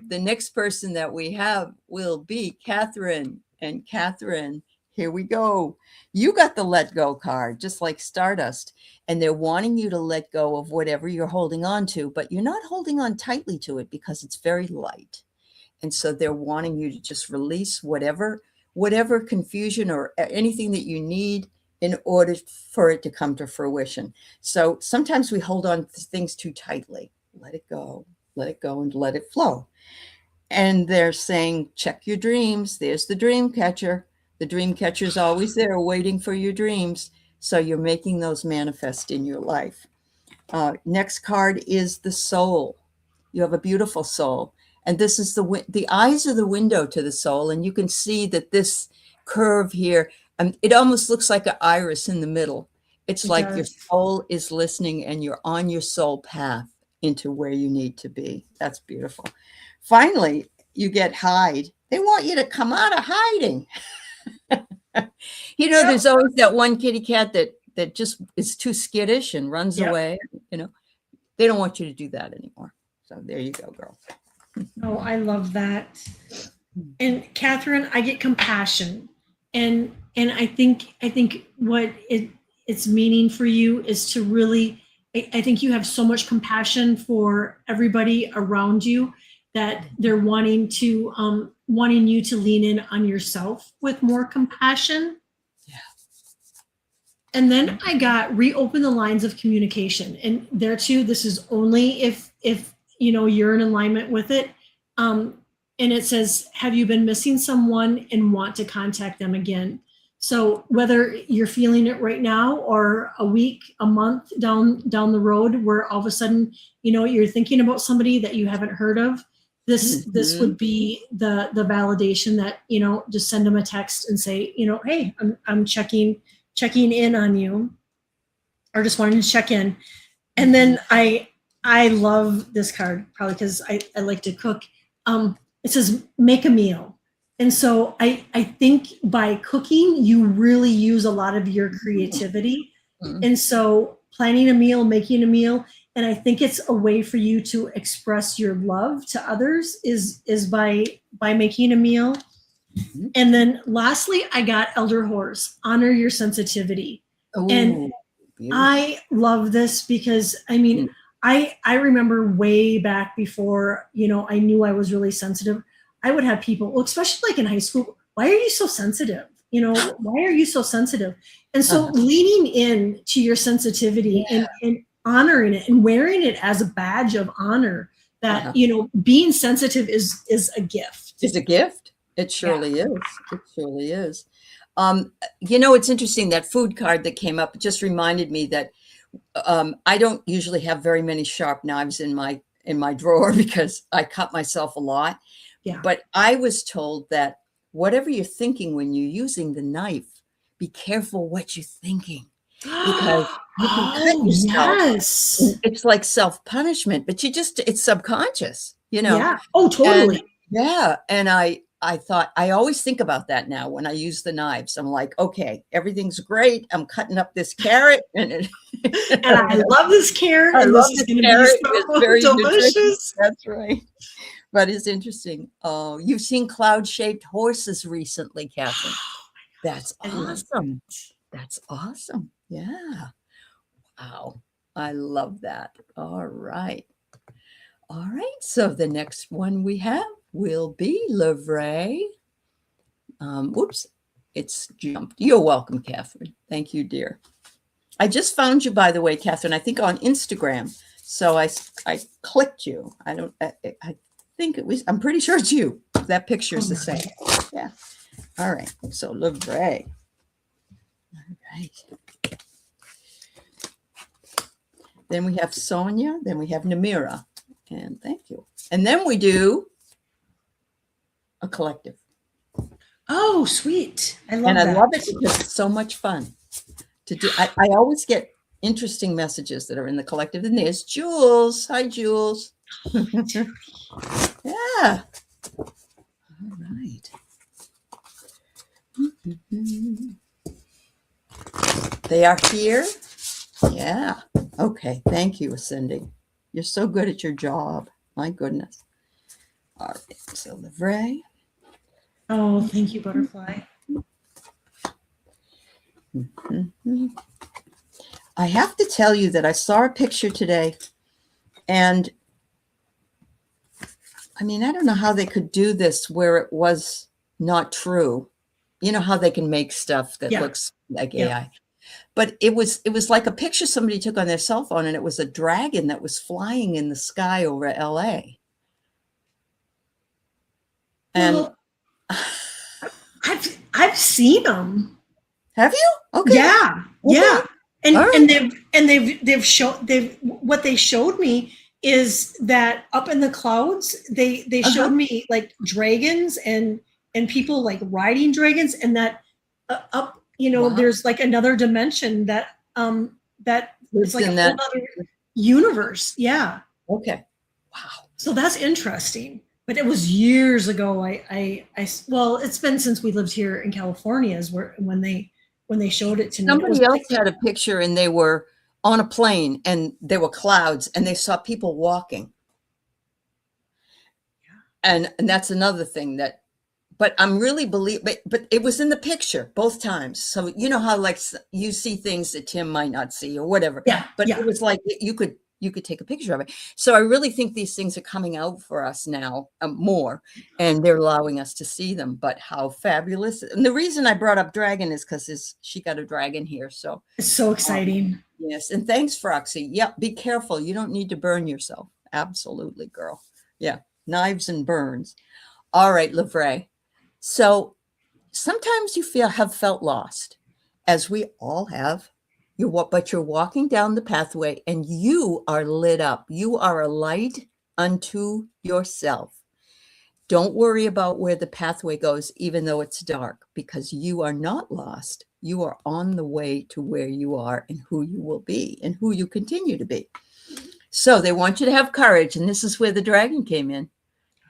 the next person that we have will be Catherine. And Catherine, here we go. You got the let go card, just like Stardust. And they're wanting you to let go of whatever you're holding on to, but you're not holding on tightly to it because it's very light. And so they're wanting you to just release whatever confusion or anything that you need in order for it to come to fruition. So sometimes we hold on to things too tightly. Let it go, and let it flow. And they're saying, check your dreams. There's the dream catcher. The dream catcher is always there waiting for your dreams. So you're making those manifest in your life. Next card is the soul. You have a beautiful soul. And this is the eyes are the window to the soul. And you can see that this curve here it almost looks like an iris in the middle. It's It like your does. soul is listening and you're on your soul path into where you need to be. That's beautiful. Finally, you get hide. They want you to come out of hiding. You know, there's always that one kitty cat that just is too skittish and runs away. You know, they don't want you to do that anymore. So there you go, girl. Oh, I love that. And Catherine, I get compassion, and I think what it's meaning for you is to really. I think you have so much compassion for everybody around you that they're wanting you to lean in on yourself with more compassion. Yeah. And then I got reopen the lines of communication, and there too, this is only if you know you're in alignment with it. And it says, have you been missing someone and want to contact them again? So whether you're feeling it right now or a week, a month down the road, where all of a sudden, you know, you're thinking about somebody that you haven't heard of, this would be the validation that, you know, just send them a text and say, you know, hey, I'm checking in on you, or just wanting to check in. And then I love this card, probably because I like to cook. It says make a meal. And so I think by cooking, you really use a lot of your creativity. And so planning a meal, making a meal, and I think it's a way for you to express your love to others is by making a meal. And then lastly, I got Elder Horse, honor your sensitivity. Ooh, and beautiful. I love this because, I mean, I remember way back before, you know, I knew I was really sensitive. I would have people, especially like in high school, why are you so sensitive? You know, why are you so sensitive? And so leaning in to your sensitivity and honoring it and wearing it as a badge of honor that, you know, being sensitive is a gift. It's a gift. It surely is. It surely is. You know, it's interesting, that food card that came up, it just reminded me that I don't usually have very many sharp knives in my drawer because I cut myself a lot. Yeah. But I was told that whatever you're thinking when you're using the knife, be careful what you're thinking, because you can cut yourself. Yes. It's like self-punishment, but it's subconscious, you know? Yeah. Oh, totally. And I thought, I always think about that now when I use the knives. I'm like, okay, everything's great. I'm cutting up this carrot and I love this carrot. I love this carrot. It's very delicious. That's right. But it's interesting. Oh, you've seen cloud-shaped horses recently, Catherine. That's awesome. That's awesome. Yeah. Wow. I love that. All right. All right. So the next one we have will be Lavray. Whoops. It's jumped. You're welcome, Catherine. Thank you, dear. I just found you, by the way, Catherine, I think on Instagram. So I clicked you. I think it was, I'm pretty sure it's you. That picture's the same. Yeah. All right. So Lavray. All right. Then we have Sonia. Then we have Namira. And thank you. And then we do a collective. Oh, sweet. I love that. I love it because it's so much fun to do. I always get interesting messages that are in the collective. And there's Jules. Hi, Jules. Yeah. All right. They are here. Yeah. Okay. Thank you, Cindy. You're so good at your job. My goodness. All right. So Lavray. Oh, thank you, Butterfly. I have to tell you that I saw a picture today, and I mean, I don't know how they could do this where it was not true. You know how they can make stuff that looks like AI. But it was like a picture somebody took on their cell phone, and it was a dragon that was flying in the sky over LA. And well, I've seen them. Have you? Okay. Yeah. Okay. Yeah. And they've showed what they showed me is that up in the clouds they showed me like dragons and people like riding dragons, and that up you know, Wow. there's like another dimension that that it's like a whole other universe. Yeah. Okay. Wow. So that's interesting. But it was years ago. Well, it's been since we lived here in California is when they showed it to me. Somebody else had a picture and they were on a plane and there were clouds and they saw people walking. And that's another thing that, but I'm really but it was in the picture both times. So you know how like you see things that Tim might not see or whatever. Yeah. But it was like you could take a picture of it. So I really think these things are coming out for us now more, and they're allowing us to see them. But how fabulous! And the reason I brought up dragon is because she got a dragon here. So it's so exciting. Yes, and thanks, Froxy. Yeah, be careful. You don't need to burn yourself. Absolutely, girl. Yeah, knives and burns. All right, Lavray. So sometimes you have felt lost, as we all have. But you're walking down the pathway and you are lit up. You are a light unto yourself. Don't worry about where the pathway goes, even though it's dark, because you are not lost. You are on the way to where you are and who you will be and who you continue to be. So they want you to have courage. And this is where the dragon came in.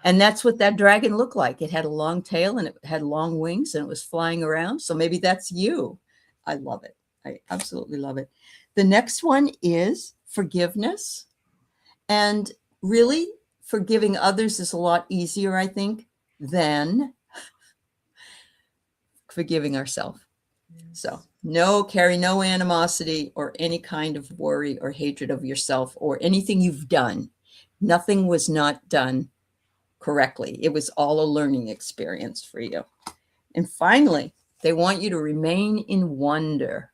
And that's what that dragon looked like. It had a long tail and it had long wings and it was flying around. So maybe that's you. I love it. I absolutely love it. The next one is forgiveness. And really, forgiving others is a lot easier, I think, than forgiving ourselves. So carry no animosity or any kind of worry or hatred of yourself or anything you've done. Nothing was not done correctly. It was all a learning experience for you. And finally, they want you to remain in wonder.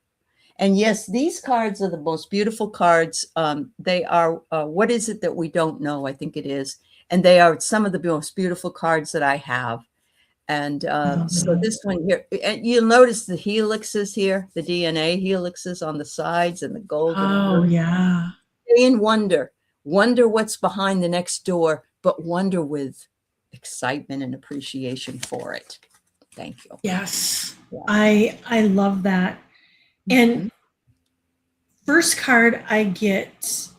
And yes, these cards are the most beautiful cards. They are, what is it that we don't know? I think it is. And they are some of the most beautiful cards that I have. And so this one here, and you'll notice the helixes here, the DNA helixes on the sides and the gold. Oh, yeah. Stay in wonder. Wonder what's behind the next door, but wonder with excitement and appreciation for it. Thank you. Yes. Yeah. I love that. And first card I get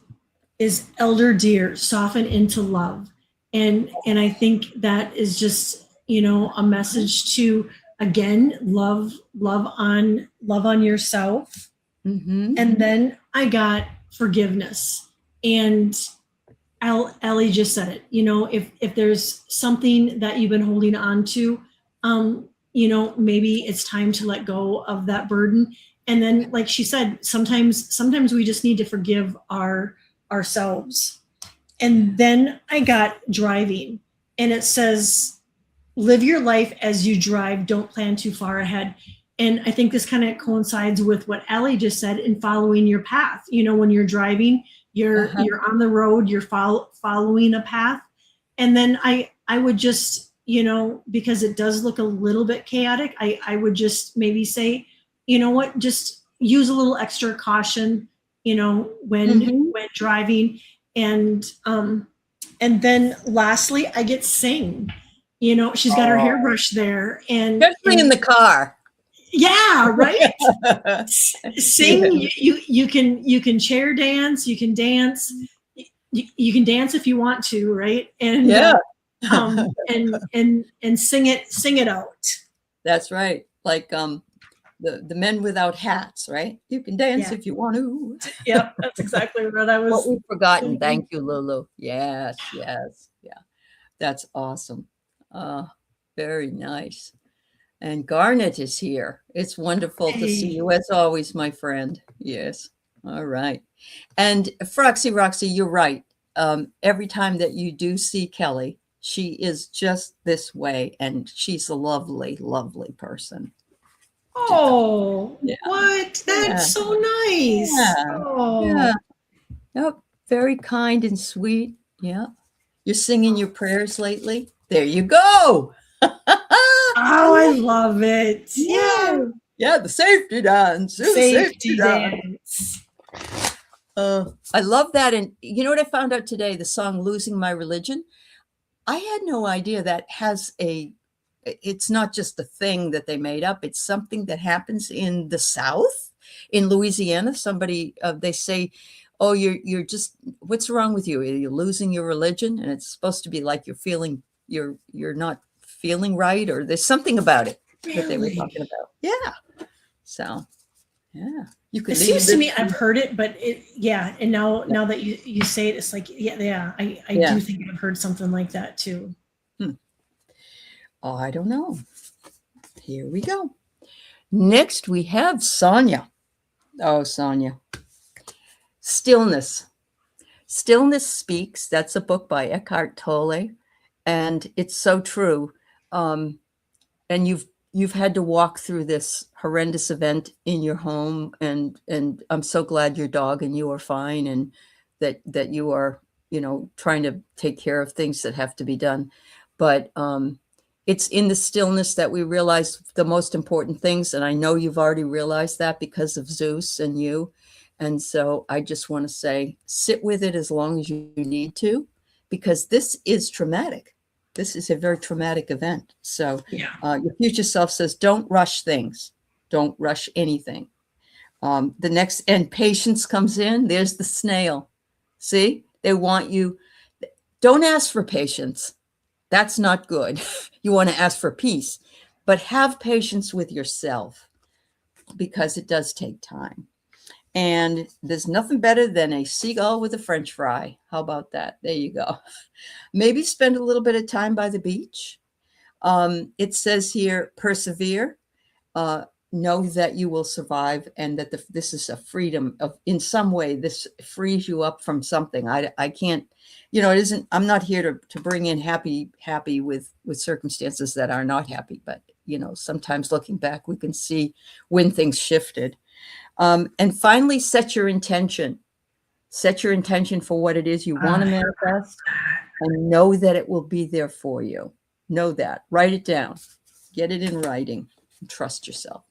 is Elder Deer, Soften into Love. And I think that is just, a message to, again, love on yourself. And then I got forgiveness. And Aley just said it, if there's something that you've been holding on to, maybe it's time to let go of that burden. And then, like she said, sometimes we just need to forgive ourselves. And then I got driving, and it says, live your life as you drive, don't plan too far ahead. And I think this kind of coincides with what Aley just said in following your path. When you're driving, you're on the road, you're following a path. And then I would just, because it does look a little bit chaotic, I would just maybe say, you know what, just use a little extra caution, when driving. And then lastly, I get sing. She's got her hairbrush there, and especially in the car. Yeah, right. Sing. You can chair dance. You can dance. You can dance if you want to, right? And and sing it out. That's right. Like the men without hats, right? You can dance if you want to. Yep, that's exactly what I was. What we've forgotten. Thank you, Lulu. Yes, yeah. That's awesome. Very nice. And Garnet is here. It's wonderful to see you as always, my friend. Yes. All right. And Roxy, you're right. Every time that you do see Kelly, she is just this way, and she's a lovely, lovely person. Oh, what? That's so nice. Yeah. Oh. Yeah. Yep. Very kind and sweet. Yeah. You're singing your prayers lately. There you go. Oh, I love it. Yeah. Yeah, the safety dance. Safety dance. I love that. And you know what I found out today? The song Losing My Religion. I had no idea that has it's not just a thing that they made up. It's something that happens in the South, in Louisiana. Somebody, they say, oh, you're just, what's wrong with you? Are you losing your religion? And it's supposed to be like you're not feeling right, or there's something about it that they were talking about. Yeah. So, yeah. You could It seems to me I've heard it, but and now that you say it, it's like, I do think I've heard something like that too. Oh, I don't know. Here we go. Next, we have Sonia. Oh, Sonia. Stillness. Stillness Speaks. That's a book by Eckhart Tolle, and it's so true. And you've had to walk through this horrendous event in your home, and I'm so glad your dog and you are fine, and that you are, trying to take care of things that have to be done. But it's in the stillness that we realize the most important things. And I know you've already realized that because of Zeus and you. And so I just want to say, sit with it as long as you need to, because this is traumatic. This is a very traumatic event. So your future self says, don't rush things. Don't rush anything. The next, and patience comes in. There's the snail. See, they want you. Don't ask for patience. That's not good. You want to ask for peace, but have patience with yourself, because it does take time. And there's nothing better than a seagull with a French fry. How about that? There you go. Maybe spend a little bit of time by the beach. It says here, persevere. Know that you will survive, and that this is a freedom of, in some way, this frees you up from something. I can't, it isn't, I'm not here to bring in happy with circumstances that are not happy, but sometimes looking back, we can see when things shifted. And finally, set your intention for what it is you want to manifest, and know that it will be there for you. Know that, write it down, get it in writing, and trust yourself.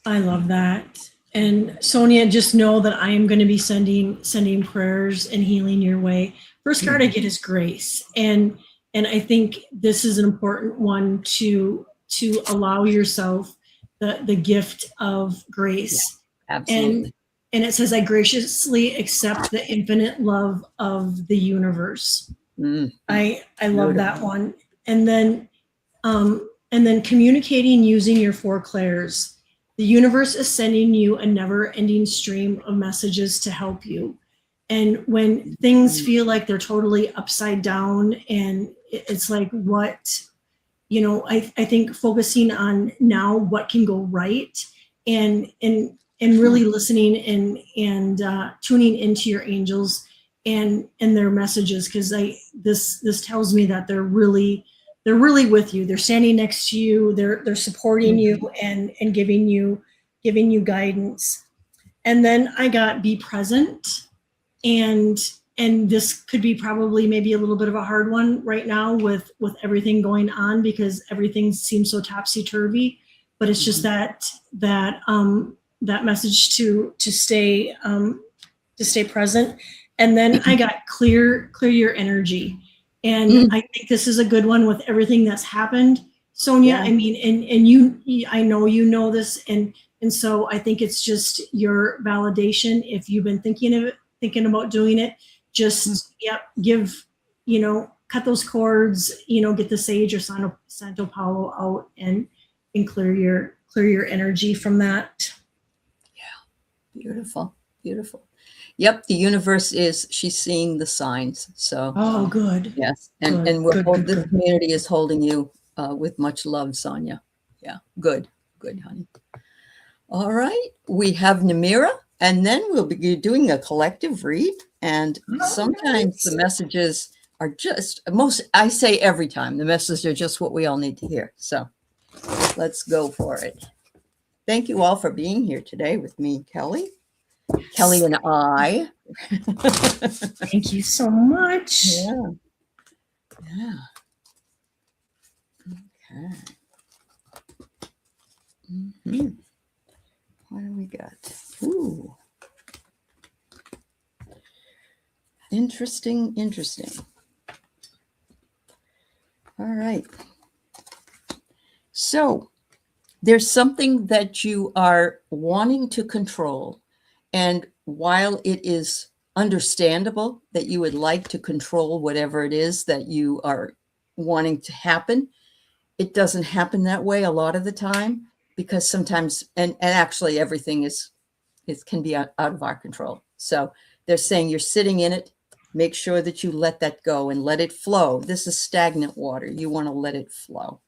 I love that. And Sonia, just know that I am going to be sending prayers and healing your way. First card I get is grace. And I think this is an important one to allow yourself the gift of grace. Yeah, absolutely. And it says, I graciously accept the infinite love of the universe. I love that one. And then communicating using your four clairs. The universe is sending you a never-ending stream of messages to help you. And when things feel like they're totally upside down, and it's like, what, I think focusing on now what can go right, and really listening and tuning into your angels and their messages, because this tells me that they're really with you. They're standing next to you. They're supporting you and giving you guidance. And then I got be present, and this could be probably maybe a little bit of a hard one right now with everything going on, because everything seems so topsy-turvy. But it's just that message to stay present. And then I got clear your energy. And I think this is a good one with everything that's happened, Sonia. I mean, and you, I know you know this, and so I think it's just your validation. If you've been thinking about doing it, just give, cut those cords, get the sage or Santo Paulo out and clear your energy from that. Yeah, beautiful. Yep, the universe she's seeing the signs. So good. Yes, and the community is holding you with much love, Sonia. Yeah, good, honey. All right, we have Namira, and then we'll be doing a collective read. And sometimes the messages are just I say every time, the messages are just what we all need to hear. So let's go for it. Thank you all for being here today with me, Kelly and I. Thank you so much. Yeah. Okay. What do we got? Ooh. Interesting. All right. So there's something that you are wanting to control. And while it is understandable that you would like to control whatever it is that you are wanting to happen, it doesn't happen that way a lot of the time, because sometimes, and actually everything can be out of our control. So they're saying you're sitting in it. Make sure that you let that go and let it flow. This is stagnant water. You want to let it flow.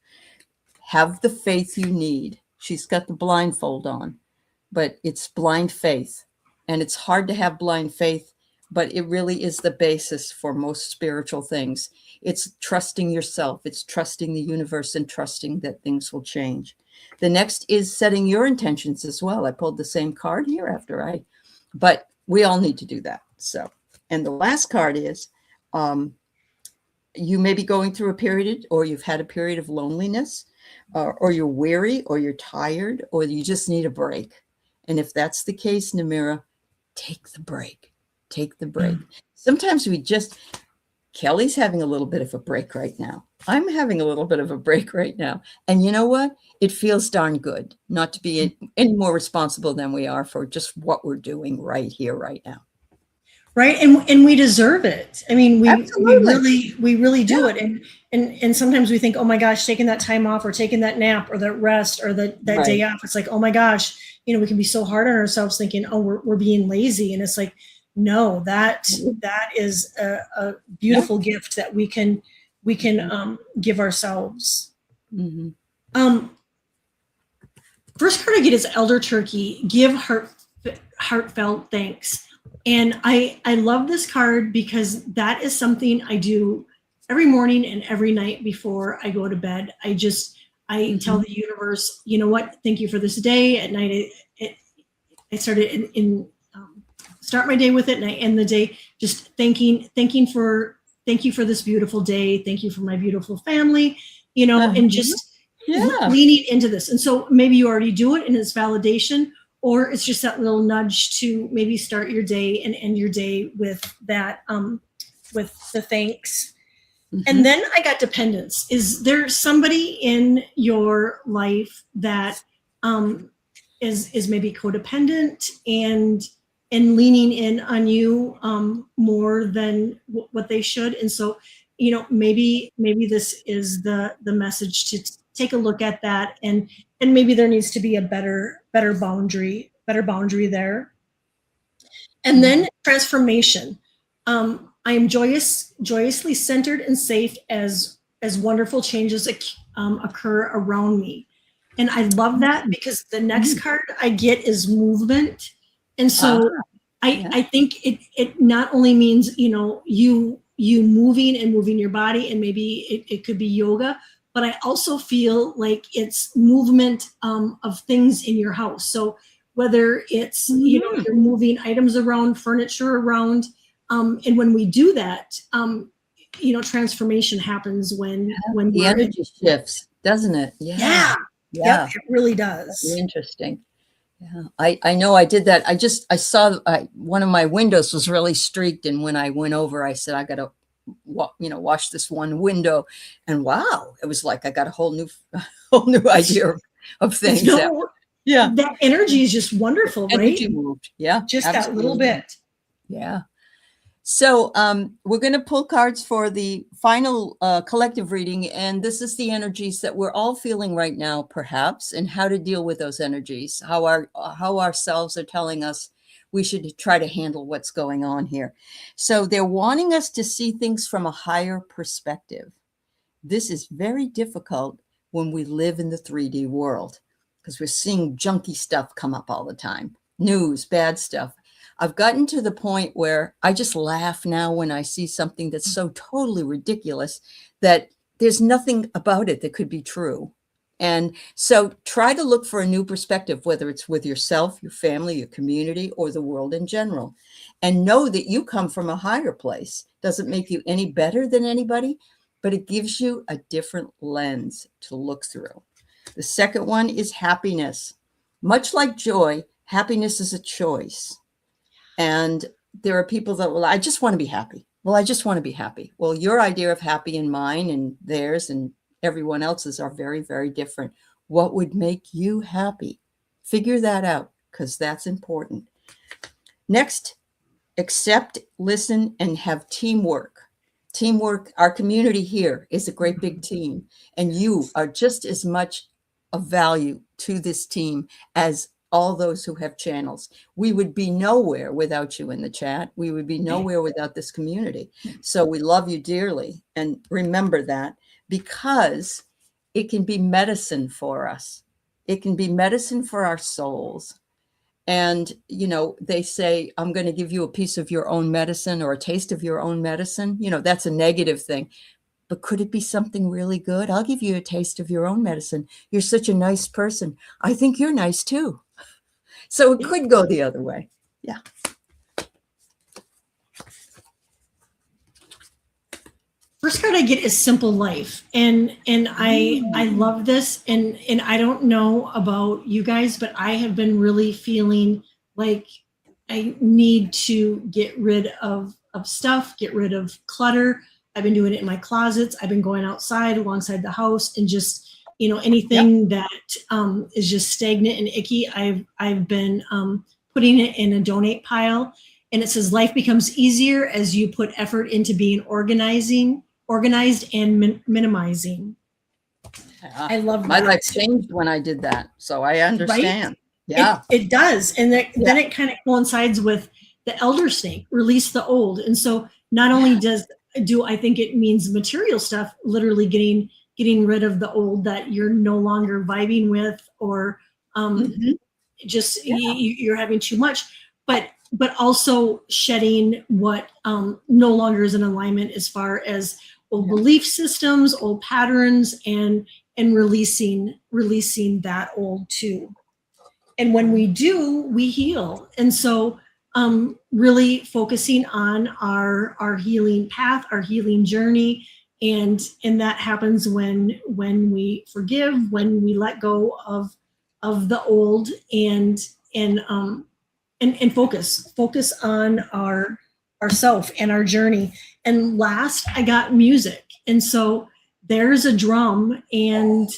Have the faith you need. She's got the blindfold on, but it's blind faith. And it's hard to have blind faith, but it really is the basis for most spiritual things. It's trusting yourself. It's trusting the universe and trusting that things will change. The next is setting your intentions as well. I pulled the same card here but we all need to do that. So, and the last card is, you may be going through a period, or you've had a period of loneliness, or you're weary, or you're tired, or you just need a break. And if that's the case, Namira, take the break. Take the break. Sometimes Kelly's having a little bit of a break right now. I'm having a little bit of a break right now. And you know what? It feels darn good not to be any more responsible than we are for just what we're doing right here, right now. Right. And we deserve it. I mean, we really do Yeah. it. And sometimes we think, oh my gosh, taking that time off or taking that nap or that rest or that Right. day off. It's like, oh my gosh, we can be so hard on ourselves thinking, oh, we're being lazy. And it's like, no, that is a beautiful gift that we can give ourselves. Mm-hmm. First card I get is Elder Turkey. Give heartfelt thanks. And I love this card because that is something I do every morning and every night before I go to bed. I tell the universe, you know what? Thank you for this day. At night, I started start my day with it, and I end the day just thank you for this beautiful day. Thank you for my beautiful family, and just leaning into this. And so maybe you already do it and it's validation, or it's just that little nudge to maybe start your day and end your day with that, with the thanks. And then I got dependence. Is there somebody in your life that is maybe codependent and leaning in on you more than what they should? And so, maybe this is the message to take a look at that, and maybe there needs to be a better boundary there. And then transformation. I am joyously centered and safe as wonderful changes occur around me. And I love that because the next card I get is movement. And so I think it not only means, you moving and moving your body, and maybe it could be yoga, but I also feel like it's movement of things in your house. So whether it's, you're moving items around, furniture around, and when we do that, transformation happens when the energy shifts, doesn't it? Yeah. Yep, it really does. That's interesting. Yeah, I know I did that. I saw one of my windows was really streaked, and when I went over, I said, I got to, wash this one window, and wow, it was like I got a whole new idea of things. That energy is just wonderful, right? Energy moved, just absolutely. That little bit. Yeah. So we're going to pull cards for the final collective reading, and this is the energies that we're all feeling right now, perhaps, and how to deal with those energies, how ourselves are telling us we should try to handle what's going on here. So they're wanting us to see things from a higher perspective. This is very difficult when we live in the 3D world, because we're seeing junky stuff come up all the time, news, bad stuff. I've gotten to the point where I just laugh now when I see something that's so totally ridiculous that there's nothing about it that could be true. And so try to look for a new perspective, whether it's with yourself, your family, your community, or the world in general. And know that you come from a higher place. Doesn't make you any better than anybody, but it gives you a different lens to look through. The second one is happiness. Much like joy, happiness is a choice. And there are people that, well, I just want to be happy. Well, I just want to be happy. Well, your idea of happy and mine and theirs and everyone else's are very, very different. What would make you happy? Figure that out, because that's important. Next, accept, listen, and have teamwork. Teamwork, our community here is a great big team, and you are just as much of value to this team as all those who have channels. We would be nowhere without you in the chat. We would be nowhere without this community. So we love you dearly. And remember that, because it can be medicine for us. It can be medicine for our souls. And, you know, they say, I'm going to give you a piece of your own medicine or a taste of your own medicine. You know, that's a negative thing. But could it be something really good? I'll give you a taste of your own medicine. You're such a nice person. I think you're nice too. So it could go the other way. Yeah. First card I get is Simple Life, and I love this, and I don't know about you guys, but I have been really feeling like I need to get rid of stuff, get rid of clutter. I've been doing it in my closets. I've been going outside alongside the house, and just, you know, anything that is just stagnant and icky, I've been putting it in a donate pile. And it says life becomes easier as you put effort into being organized and minimizing. I love that. My life changed when I did that, so I understand. Right? Yeah, it does. And then it kind of coincides with the elder snake, release the old. And so not only do I think it means material stuff, literally getting rid of the old that you're no longer vibing with, or just you're having too much, but also shedding what no longer is in alignment as far as old belief systems, old patterns, and releasing that old too. And when we do, we heal. And so really focusing on our healing path, our healing journey, and that happens when we forgive, when we let go of the old, and focus on our self and our journey. And last, I got music. And so there's a drum, and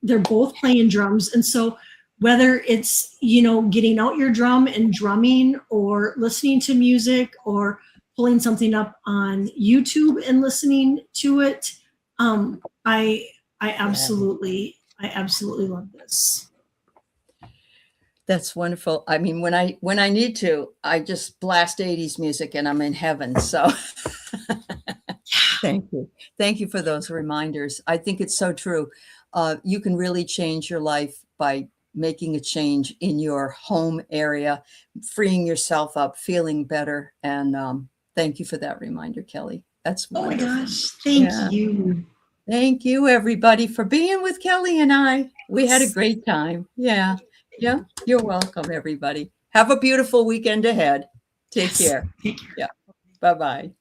they're both playing drums. And so whether it's, you know, getting out your drum and drumming, or listening to music, or pulling something up on YouTube and listening to it, I absolutely love this. That's wonderful. I mean, when I need to, I just blast 80s music and I'm in heaven. So thank you for those reminders. I think it's so true. You can really change your life by making a change in your home area, freeing yourself up, feeling better. And thank you for that reminder, Kelly. That's wonderful. Oh my gosh, thank you. Thank you, everybody, for being with Kelly and I. We had a great time. Yeah, you're welcome, everybody. Have a beautiful weekend ahead. Take care. Yeah, bye-bye.